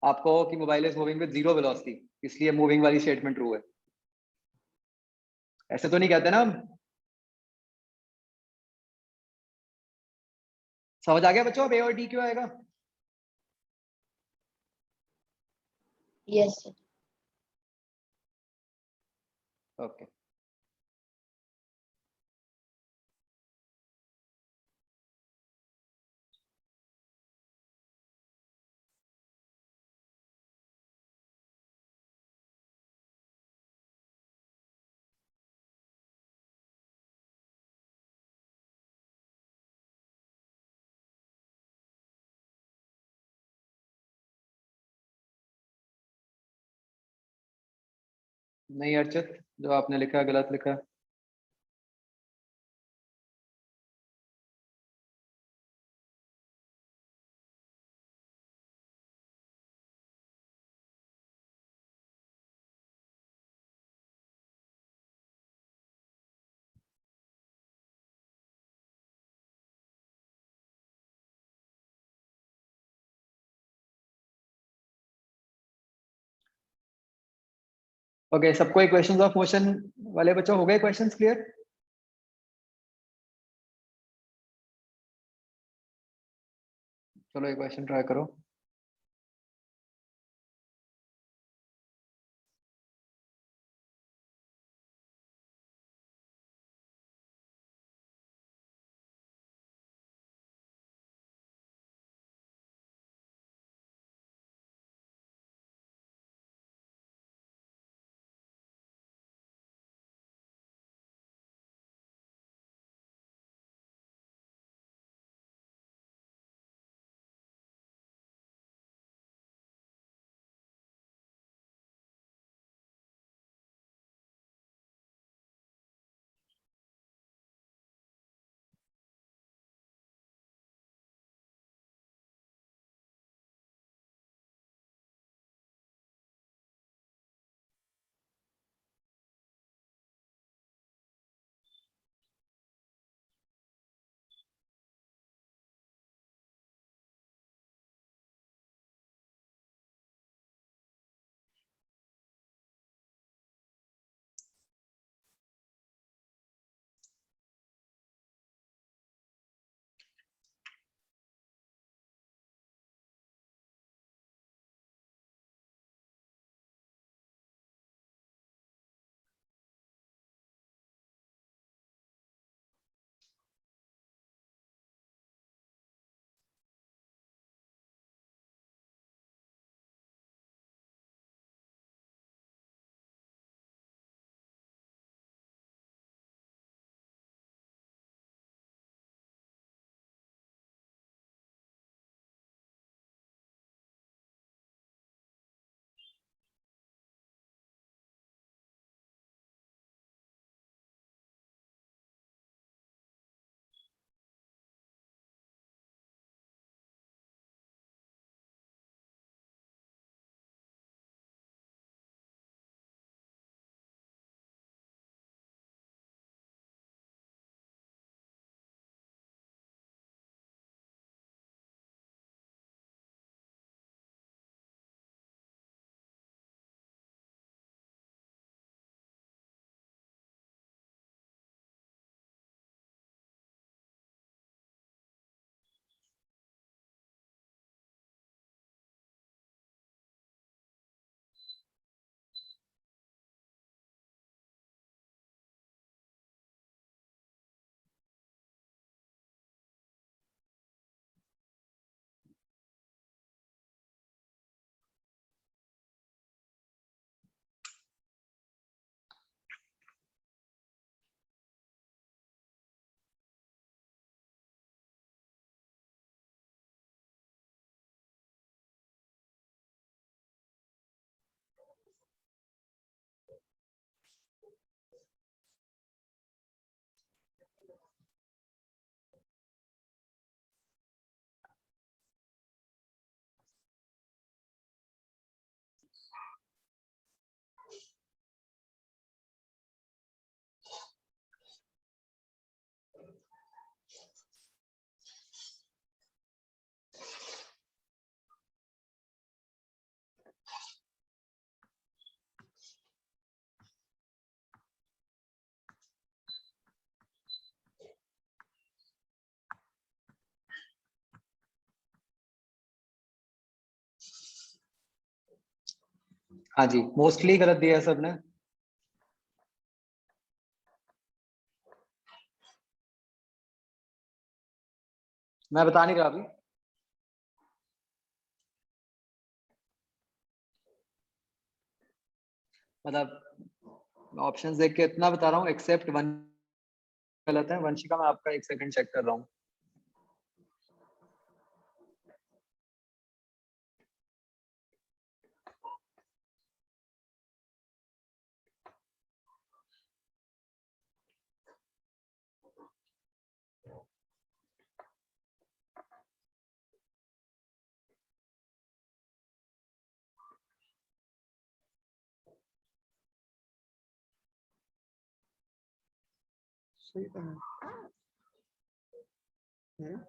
आप कहो कि mobile is moving with zero velocity, इसलिए मूविंग वाली स्टेटमेंट ट्रू है। ऐसे तो नहीं कहते ना हम। समझ आ गया बच्चों अब ए और डी क्यों आएगा? Yes sir. ओके नहीं अर्चित, जो आपने लिखा है गलत लिखा है। ओके सबको इक्वेशंस ऑफ मोशन वाले बच्चों हो गए क्वेश्चंस क्लियर? चलो एक क्वेश्चन ट्राई करो। हाँ जी, मोस्टली गलत दिया है सबने। मैं बता नहीं रहा अभी। मतलब ऑप्शंस देख के इतना बता रहा हूँ, एक्सेप्ट वन गलत है। वंशिका, मैं आपका 1 सेकंड चेक कर रहा हूँ। सही तो है। हम्म?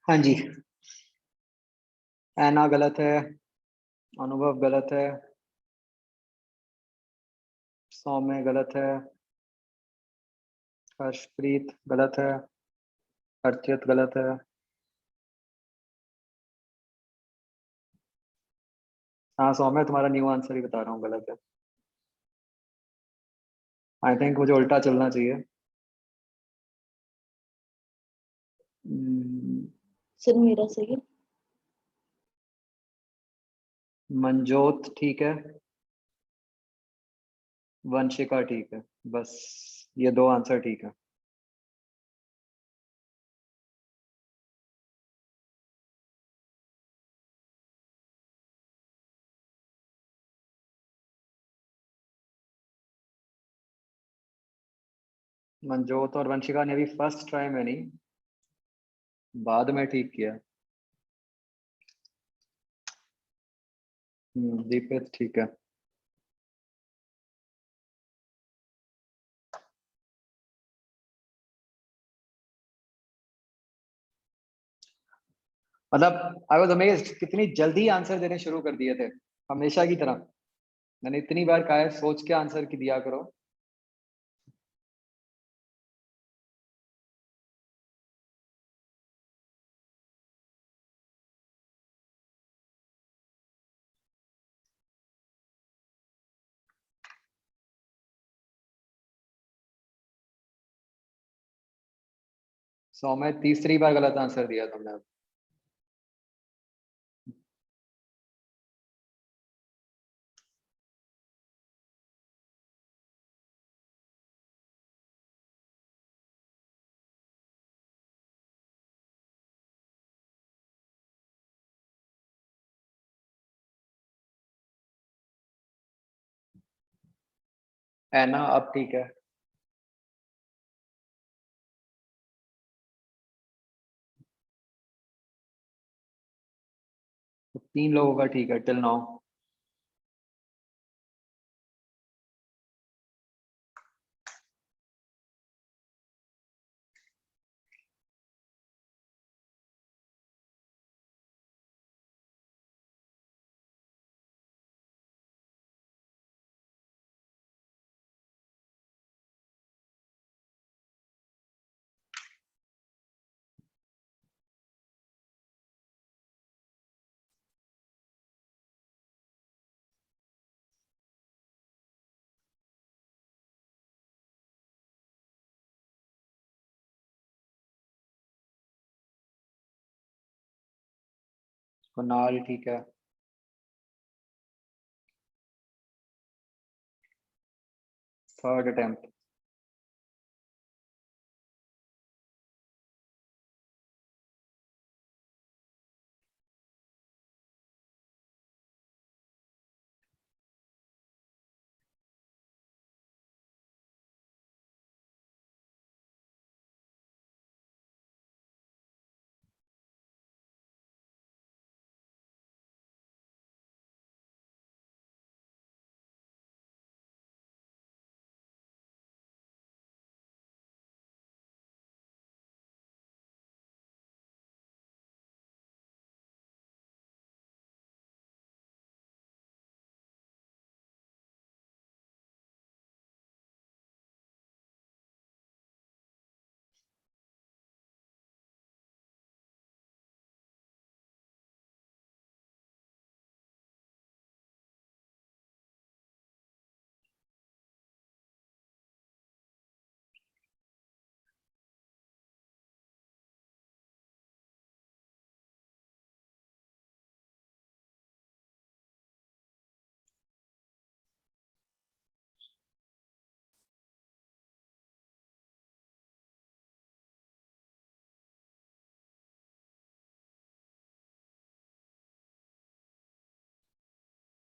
हाँ जी, ऐना गलत है, अनुभव गलत है, सौम्य गलत है, हर्षप्रीत गलत है, अर्चित गलत है, हाँ सौम्य तुम्हारा न्यू आंसर ही बता रहा हूँ गलत है। आई थिंक मुझे उल्टा चलना चाहिए। सर मेरा सही है। मंजोत ठीक है, वंशिका ठीक है, बस ये दो आंसर ठीक है। मंजोत और वंशिका ने भी फर्स्ट ट्राई में नहीं, बाद में ठीक किया। दीपित ठीक है। मतलब आई वाज अमेज्ड कितनी जल्दी आंसर देने शुरू कर दिए थे, हमेशा की तरह। मैंने इतनी बार कहा है सोच के आंसर की दिया करो। सौम्य तीसरी बार गलत आंसर दिया तुमने अब। ऐना अब ठीक है। तो 3 लोगों का ठीक है टिल नाउ। कुणाल ठीक है। Third attempt.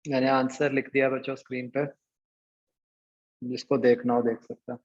मैंने आंसर लिख दिया बच्चों स्क्रीन पे, जिसको देखना हो देख सकता है।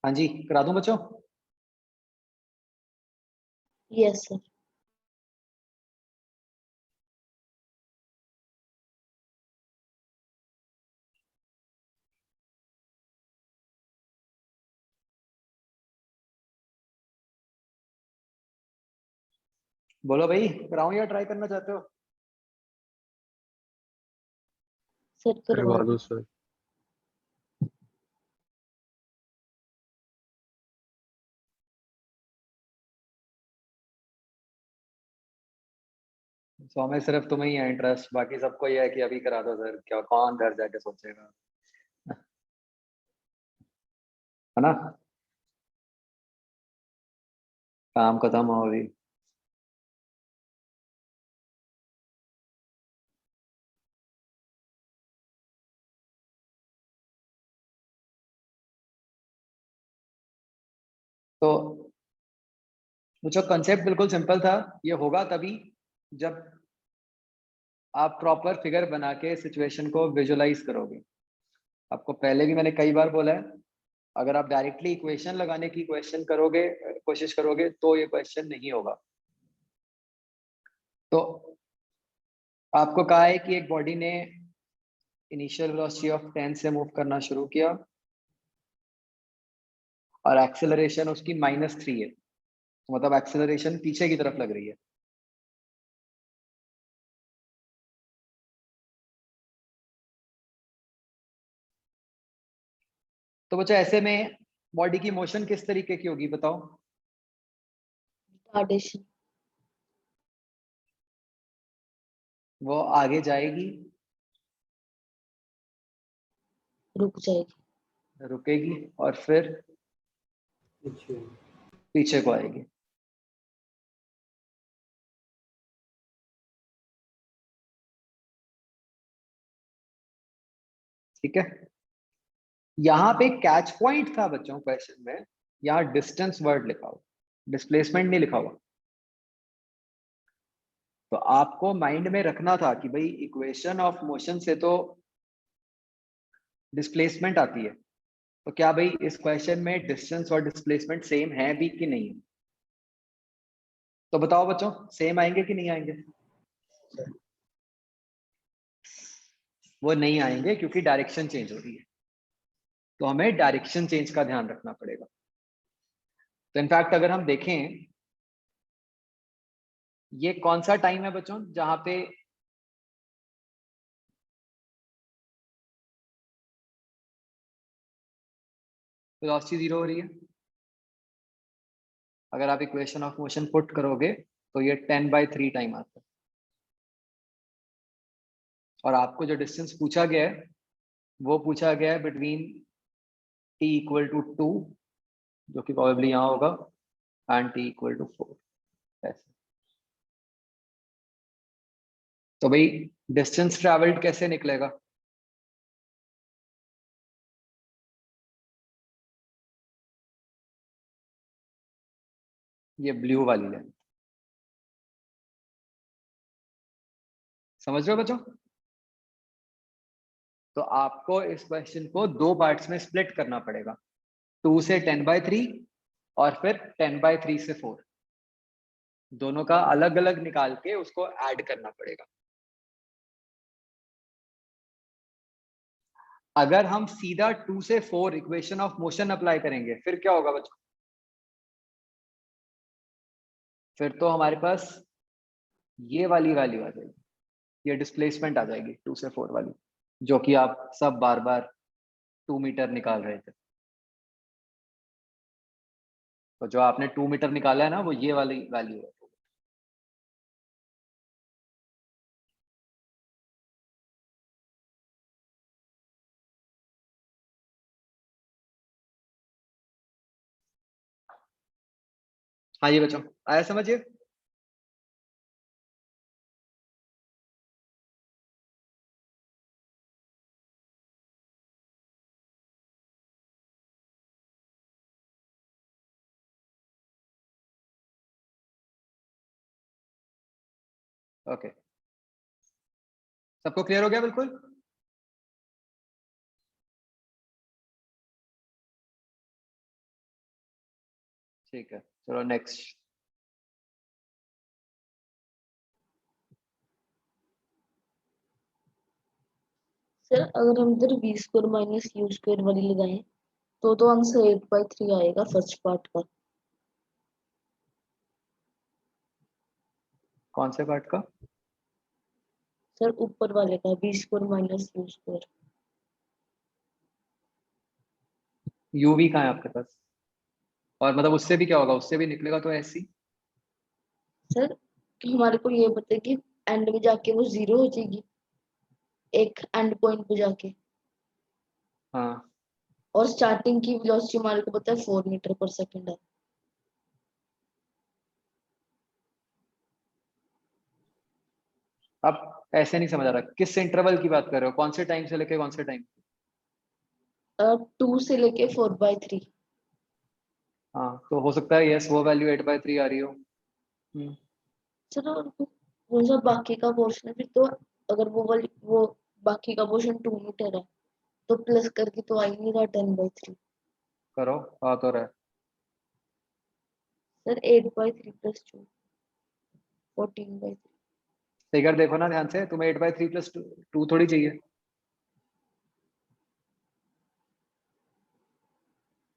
हाँ जी, करा दूं बच्चों? Yes sir. बोलो भाई, कराऊं या ट्राई करना चाहते हो? सर करवा करवा दो दो। सर। सो में सिर्फ तुम्हें ही है इंटरेस्ट, बाकी सबको ये है कि अभी करा दो सर, क्या कौन घर जाके सोचेगा, है ना? काम खत्म हो अभी। तो मुझे कंसेप्ट बिल्कुल सिंपल था। ये होगा तभी जब आप प्रॉपर फिगर बना के सिचुएशन को विजुलाइज करोगे। आपको पहले भी मैंने कई बार बोला है, अगर आप डायरेक्टली इक्वेशन लगाने की कोशिश करोगे तो ये क्वेश्चन नहीं होगा। तो आपको कहा है कि एक बॉडी ने इनिशियल वेलोसिटी ऑफ 10 से मूव करना शुरू किया और एक्सेलरेशन उसकी -3 है, तो मतलब एक्सेलरेशन पीछे की तरफ लग रही है। तो बच्चा ऐसे में बॉडी की मोशन किस तरीके की होगी बताओ? रिटार्डेशन। वो आगे जाएगी, रुक जाएगी। रुकेगी और फिर पीछे को आएगी। ठीक है, यहाँ पे कैच पॉइंट था बच्चों क्वेश्चन में, यहाँ डिस्टेंस वर्ड लिखा हुआ, डिस्प्लेसमेंट नहीं लिखा हुआ। तो आपको माइंड में रखना था कि भाई इक्वेशन ऑफ मोशन से तो डिस्प्लेसमेंट आती है, तो क्या भाई इस क्वेश्चन में डिस्टेंस और डिस्प्लेसमेंट सेम है भी कि नहीं है? तो बताओ बच्चों, सेम आएंगे कि नहीं आएंगे? वो नहीं आएंगे क्योंकि डायरेक्शन चेंज हो रही है, तो हमें डायरेक्शन चेंज का ध्यान रखना पड़ेगा। तो इनफैक्ट अगर हम देखें, ये कौन सा टाइम है बच्चों जहां पे वेलोसिटी 0 हो रही है? अगर आप इक्वेशन ऑफ मोशन पुट करोगे तो ये 10/3 टाइम आता है, और आपको जो डिस्टेंस पूछा गया है वो पूछा गया है बिटवीन t = 2, जो कि प्रोबेबली यहाँ होगा, एंड t = 4 ऐसे। तो भाई डिस्टेंस ट्रेवल्ड कैसे निकलेगा? ये ब्लू वाली लाइन, समझ रहे हो बच्चों? तो आपको इस क्वेश्चन को दो पार्ट्स में स्प्लिट करना पड़ेगा, 2 से 10/3 और फिर 10/3 से 4, दोनों का अलग अलग निकाल के उसको ऐड करना पड़ेगा। अगर हम सीधा 2 से 4 इक्वेशन ऑफ मोशन अप्लाई करेंगे फिर क्या होगा बच्चों? फिर तो हमारे पास ये वाली वैल्यू आ जाएगी, ये डिस्प्लेसमेंट आ जाएगी 2 से 4 वाली, जो कि आप सब बार बार 2 मीटर निकाल रहे थे। तो जो आपने 2 मीटर निकाला है ना, वो ये वाली वैल्यू है। हाँ जी बच्चों, आया समझिए? ओके, सबको क्लियर हो गया बिल्कुल? ठीक है, चलो नेक्स्ट। सर अगर हम इधर b square minus u square वाली लगाएं तो आंसर 8/3 आएगा फर्स्ट पार्ट का। कौन से पार्ट का? सर ऊपर वाले का b square minus u square. U भी कहाँ है आपके पास? और मतलब उससे भी क्या होगा, उससे भी निकलेगा तो ऐसी। सर हमारे को ये बताइए कि एंड में जाके वो 0 हो जाएगी एक एंड पॉइंट पे जाके, हाँ और स्टार्टिंग की वेलोसिटी हमारे को पता है 4 मीटर पर सेकंड है। अब ऐसे नहीं समझ आ रहा, किस इंटरवल की बात कर रहे हो, कौन से टाइम से लेके कौन से टाइम? 2 से लेके 4/3। हाँ तो हो सकता है यस वो वैल्यू 8/3 आ रही हो। सर और वो सब बाकी का पोर्शन है, फिर तो अगर वो बाकी का पोर्शन 2 मीटर है तो प्लस करके तो आ ही नहीं रहा 10/3। करो, आ तो रहा है। सर 8/3 + 2 14/3। फिगर देखो ना ध्यान से, तुम्हें 8/3 + 2 थोड़ी चाहिए।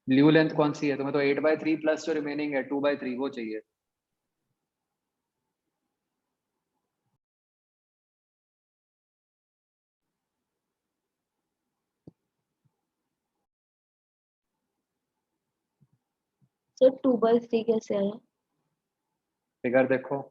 ब्लू लेंथ कौन सी है? तुम्हें तो 8/3 प्लस जो रिमेनिंग है 2/3 वो चाहिए। सर 2/3 कैसे आया? फिगर देखो।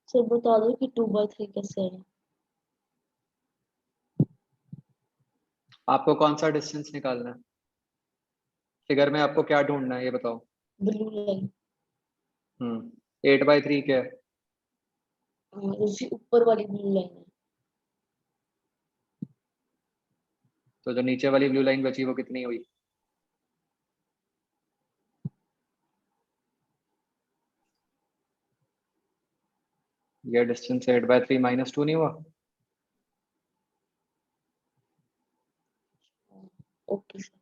सर बता दो कि 2/3 कैसे आया? आपको कौन सा डिस्टेंस निकालना है? फिगर में आपको क्या ढूंढना है ये बताओ। Blue line. 8/3 क्या है? उसी ऊपर वाली ब्लू लाइन है। तो जो नीचे वाली ब्लू लाइन बची वो कितनी हुई? ये डिस्टेंस 8/3 - 2 नहीं हुआ? Okay sir.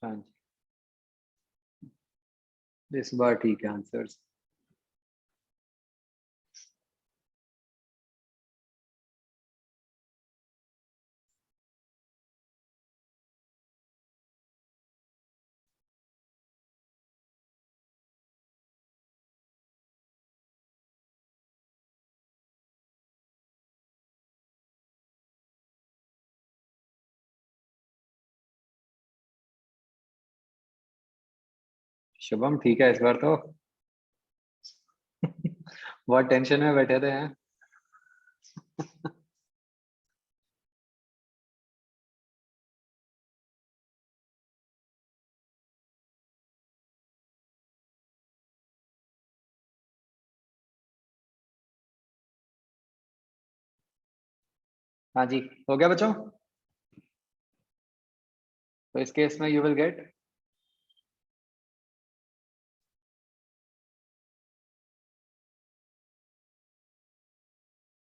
हाँ जी, इस बार ठीक है आंसर्स। शुभम ठीक है इस बार तो। बहुत टेंशन में बैठे थे हैं। हाँ जी, हो गया बच्चों। तो इस केस में you will get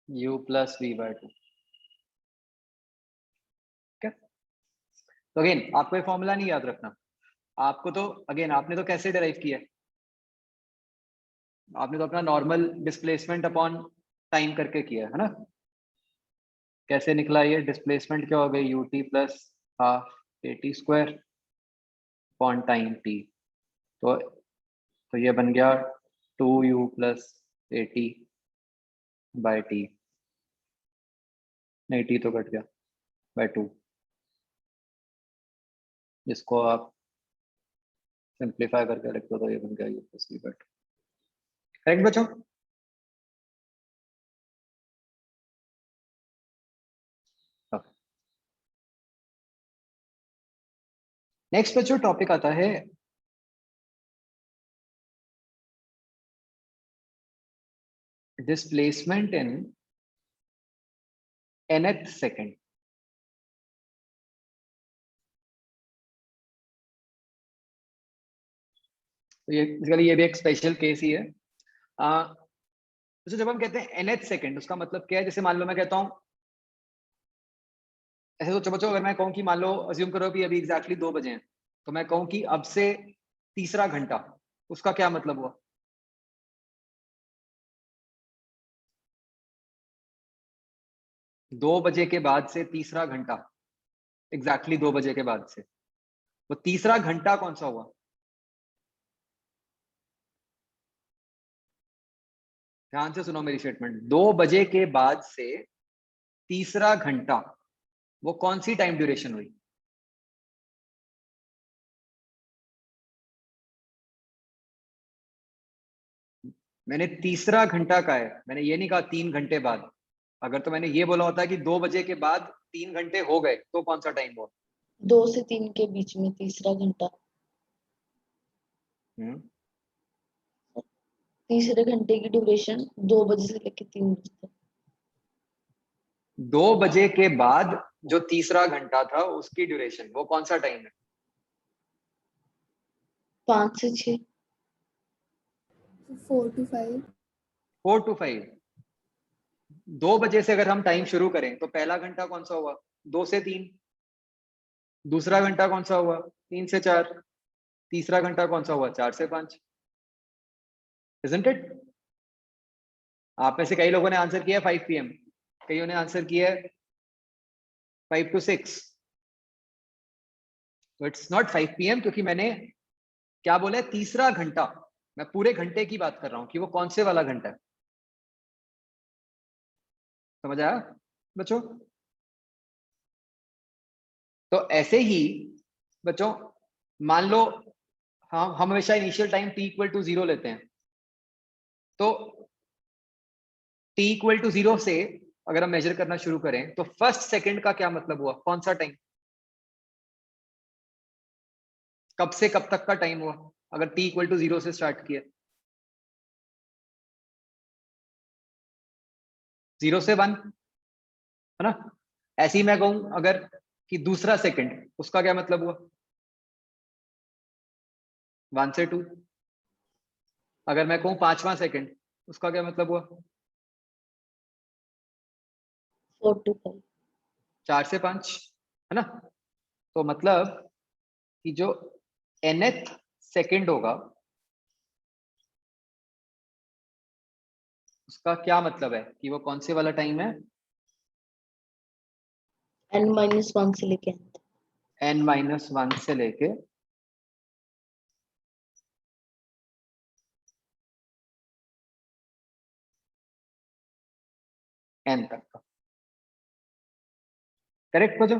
u plus v by 2। तो अगेन आपको ये फॉर्मूला नहीं याद रखना। आपको तो अगेन आपने तो कैसे डिराइव किया है? आपने तो अपना नॉर्मल डिस्प्लेसमेंट अपॉन टाइम करके किया है ना। कैसे निकला ये डिस्प्लेसमेंट? क्या हो गई u t plus half a t square upon time t. तो ये बन गया 2u plus a t by t. नहीं टी तो कट गया बाय 2, जिसको आप सिंप्लीफाई करके लिख दो तो ये बन गया u plus v by 2। Correct बच्चों? नेक्स्ट बच्चों टॉपिक आता है डिस्प्लेसमेंट इन nth सेकेंड। तो ये बेसिकली ये भी एक स्पेशल केस ही है। तो जब हम कहते हैं nth सेकेंड, उसका मतलब क्या है? जैसे मान लो मैं कहता हूं ऐसे, सोचो बच्चों, अगर मैं कहूं कि मान लो अज्यूम करो कि अभी एग्जैक्टली 2 बजे हैं, तो मैं कहूं कि अब से तीसरा घंटा, उसका क्या मतलब हुआ? दो बजे के बाद से तीसरा घंटा, एग्जैक्टली 2 बजे के बाद से, वो तीसरा घंटा कौन सा हुआ? ध्यान से सुनो मेरी स्टेटमेंट। 2 बजे के बाद से तीसरा घंटा, वो कौन सी टाइम ड्यूरेशन हुई? मैंने तीसरा घंटा का है, मैंने ये नहीं कहा 3 घंटे बाद। अगर तो मैंने ये बोला होता कि 2 बजे के बाद 3 घंटे हो गए, तो कौन सा टाइम हुआ? 2 से 3 के बीच में तीसरा घंटा। तीसरे घंटे की ड्यूरेशन 2 बजे से लेकर 3 बजे तक। 2 बजे के बाद जो तीसरा घंटा था उसकी ड्यूरेशन, वो कौन सा टाइम है? 5 से 6। 4 to 5। 4 to 5। 2 बजे से अगर हम टाइम शुरू करें तो पहला घंटा कौन सा हुआ? 2 से 3। दूसरा घंटा कौन सा हुआ? 3 से 4। तीसरा घंटा कौन सा हुआ? 4 से 5। Isn't it? आप में से कई लोगों ने आंसर किया 5 PM, कईयों ने आंसर किया 5 to 6। तो इट्स नॉट 5 PM, क्योंकि मैंने क्या बोला है? तीसरा घंटा। मैं पूरे घंटे की बात कर रहा हूं कि वो कौन से वाला घंटा है। समझ आया बच्चों? तो ऐसे ही बच्चों, मान लो हम हमेशा initial time t equal to 0 लेते हैं। तो t इक्वल टू 0 से अगर हम मेजर करना शुरू करें तो फर्स्ट सेकंड का क्या मतलब हुआ? कौन सा टाइम? कब से कब तक का टाइम हुआ अगर t इक्वल टू 0 से स्टार्ट किया? 0 से 1 है ना। ऐसे ही मैं कहूं अगर कि दूसरा सेकंड, उसका क्या मतलब हुआ? 1 से 2। अगर मैं कहूं पांचवा सेकंड, उसका क्या मतलब हुआ? 4 to 5। 4 से 5 है ना। तो मतलब कि जो nth सेकंड होगा उसका क्या मतलब है, कि वो कौन से वाला टाइम है, n-1 से लेके n-1 से लेके n तक का। करेक्ट बच्चों?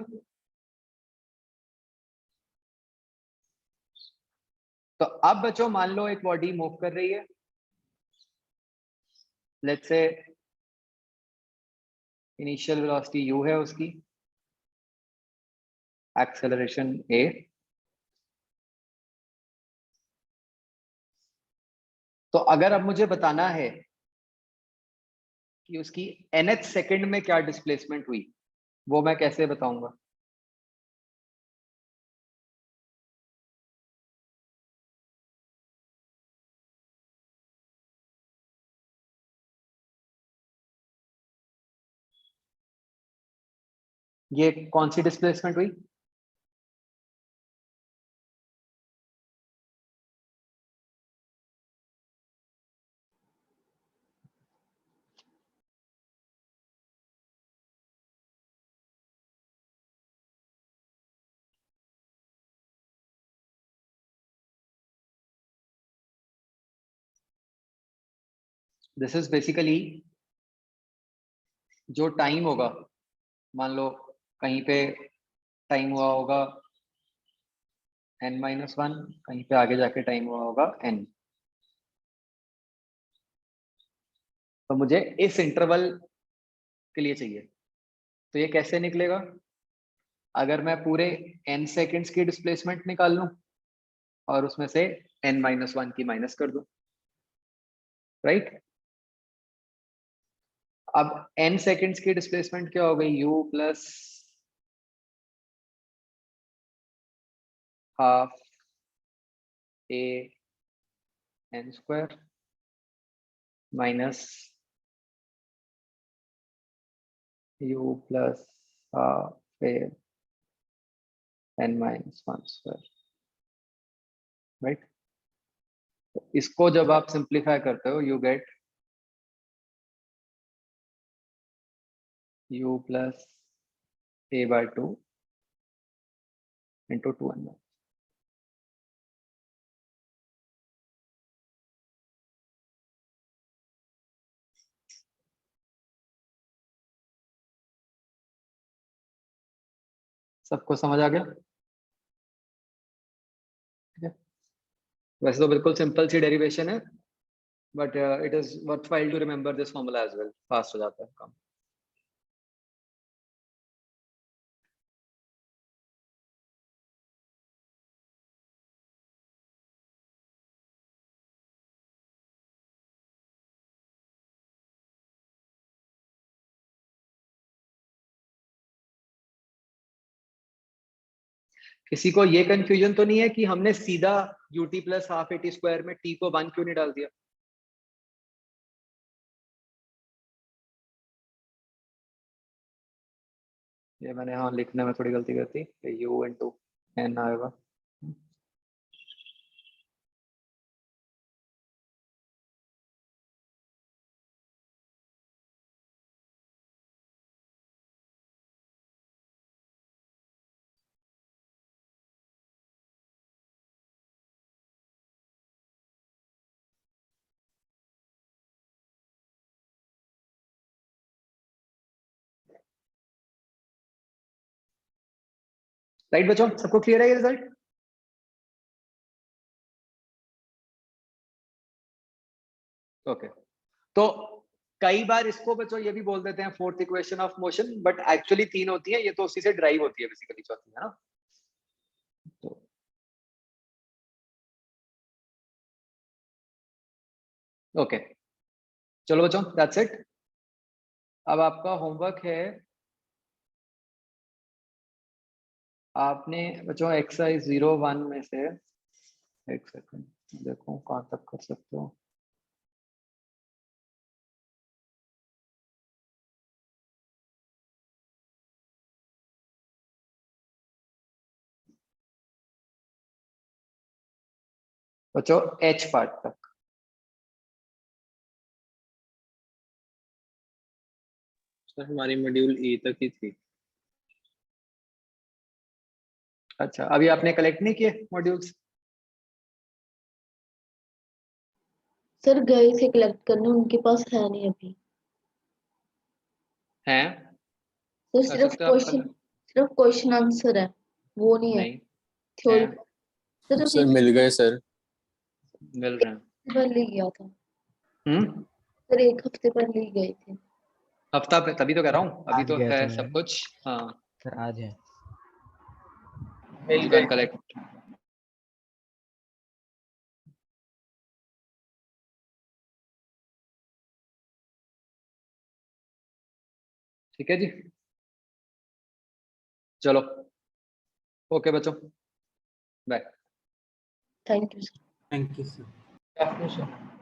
तो अब बच्चों मान लो एक बॉडी मूव कर रही है, let's say initial velocity u है उसकी, एक्सेलरेशन a, तो अगर अब मुझे बताना है कि उसकी nth सेकंड में क्या डिस्प्लेसमेंट हुई, वो मैं कैसे बताऊंगा? ये कौन सी डिस्प्लेसमेंट हुई? दिस इज बेसिकली जो टाइम होगा, मान लो कहीं पे टाइम हुआ होगा n-1, कहीं पे आगे जाके टाइम हुआ होगा n, तो मुझे इस इंटरवल के लिए चाहिए। तो ये कैसे निकलेगा? अगर मैं पूरे n सेकेंड्स की डिस्प्लेसमेंट निकाल लूं और उसमें से n-1 की माइनस कर दूं, राइट? अब n सेकेंड्स की डिस्प्लेसमेंट क्या हो गई? u plus half a n square minus u plus half a n-1 square, right? इसको जब आप सिंप्लीफाई करते हो you get u plus a/2 into 2n। सबको समझ आ गया? ठीक है, वैसे तो बिल्कुल सिंपल सी डेरिवेशन है, but it is worthwhile to remember this formula as well, fast हो जाता है काम। किसी को ये कंफ्यूजन तो नहीं है कि हमने सीधा ut plus half at square में t को 1 क्यों नहीं डाल दिया? ये मैंने हाँ लिखने में थोड़ी गलती कर दी, u इंटू n आएगा। राइट बच्चों, सबको क्लियर है ये रिजल्ट? ओके, तो कई बार इसको बच्चों ये भी बोल देते हैं fourth equation of motion, but actually 3 होती है, ये तो उसी से ड्राइव होती है बेसिकली, चौथी है ना। तो ओके, चलो बच्चों दैट्स इट। अब आपका होमवर्क है, आपने बच्चों एक्सरसाइज 01 में से, एक सेकंड देखो कहाँ तक कर सकते हो। बच्चों एच पार्ट तक। सर हमारी मॉड्यूल ई तक ही थी। अच्छा, अभी आपने कलेक्ट नहीं किए मॉड्यूल्स? सर गए थे कलेक्ट करने, उनके पास है नहीं अभी। हैं? सर कर सकते हो आप कल? सिर्फ क्वेश्चन आंसर है, वो नहीं है नहीं थ्योरी। हैं? सर सर मिल गए सर। मिल रहे हैं। पहले ही गया था हम्म, सर, 1 हफ्ते पहले ही गए थे। हफ्ता पे तभी तो कह रहा हूँ, अभी आज तो गया है था सब मैं। कुछ। हाँ सर आज है। मिल गए। कलेक्ट। ठीक है जी, चलो ओके बच्चों, bye. Thank you sir. Thank you sir. After, sir.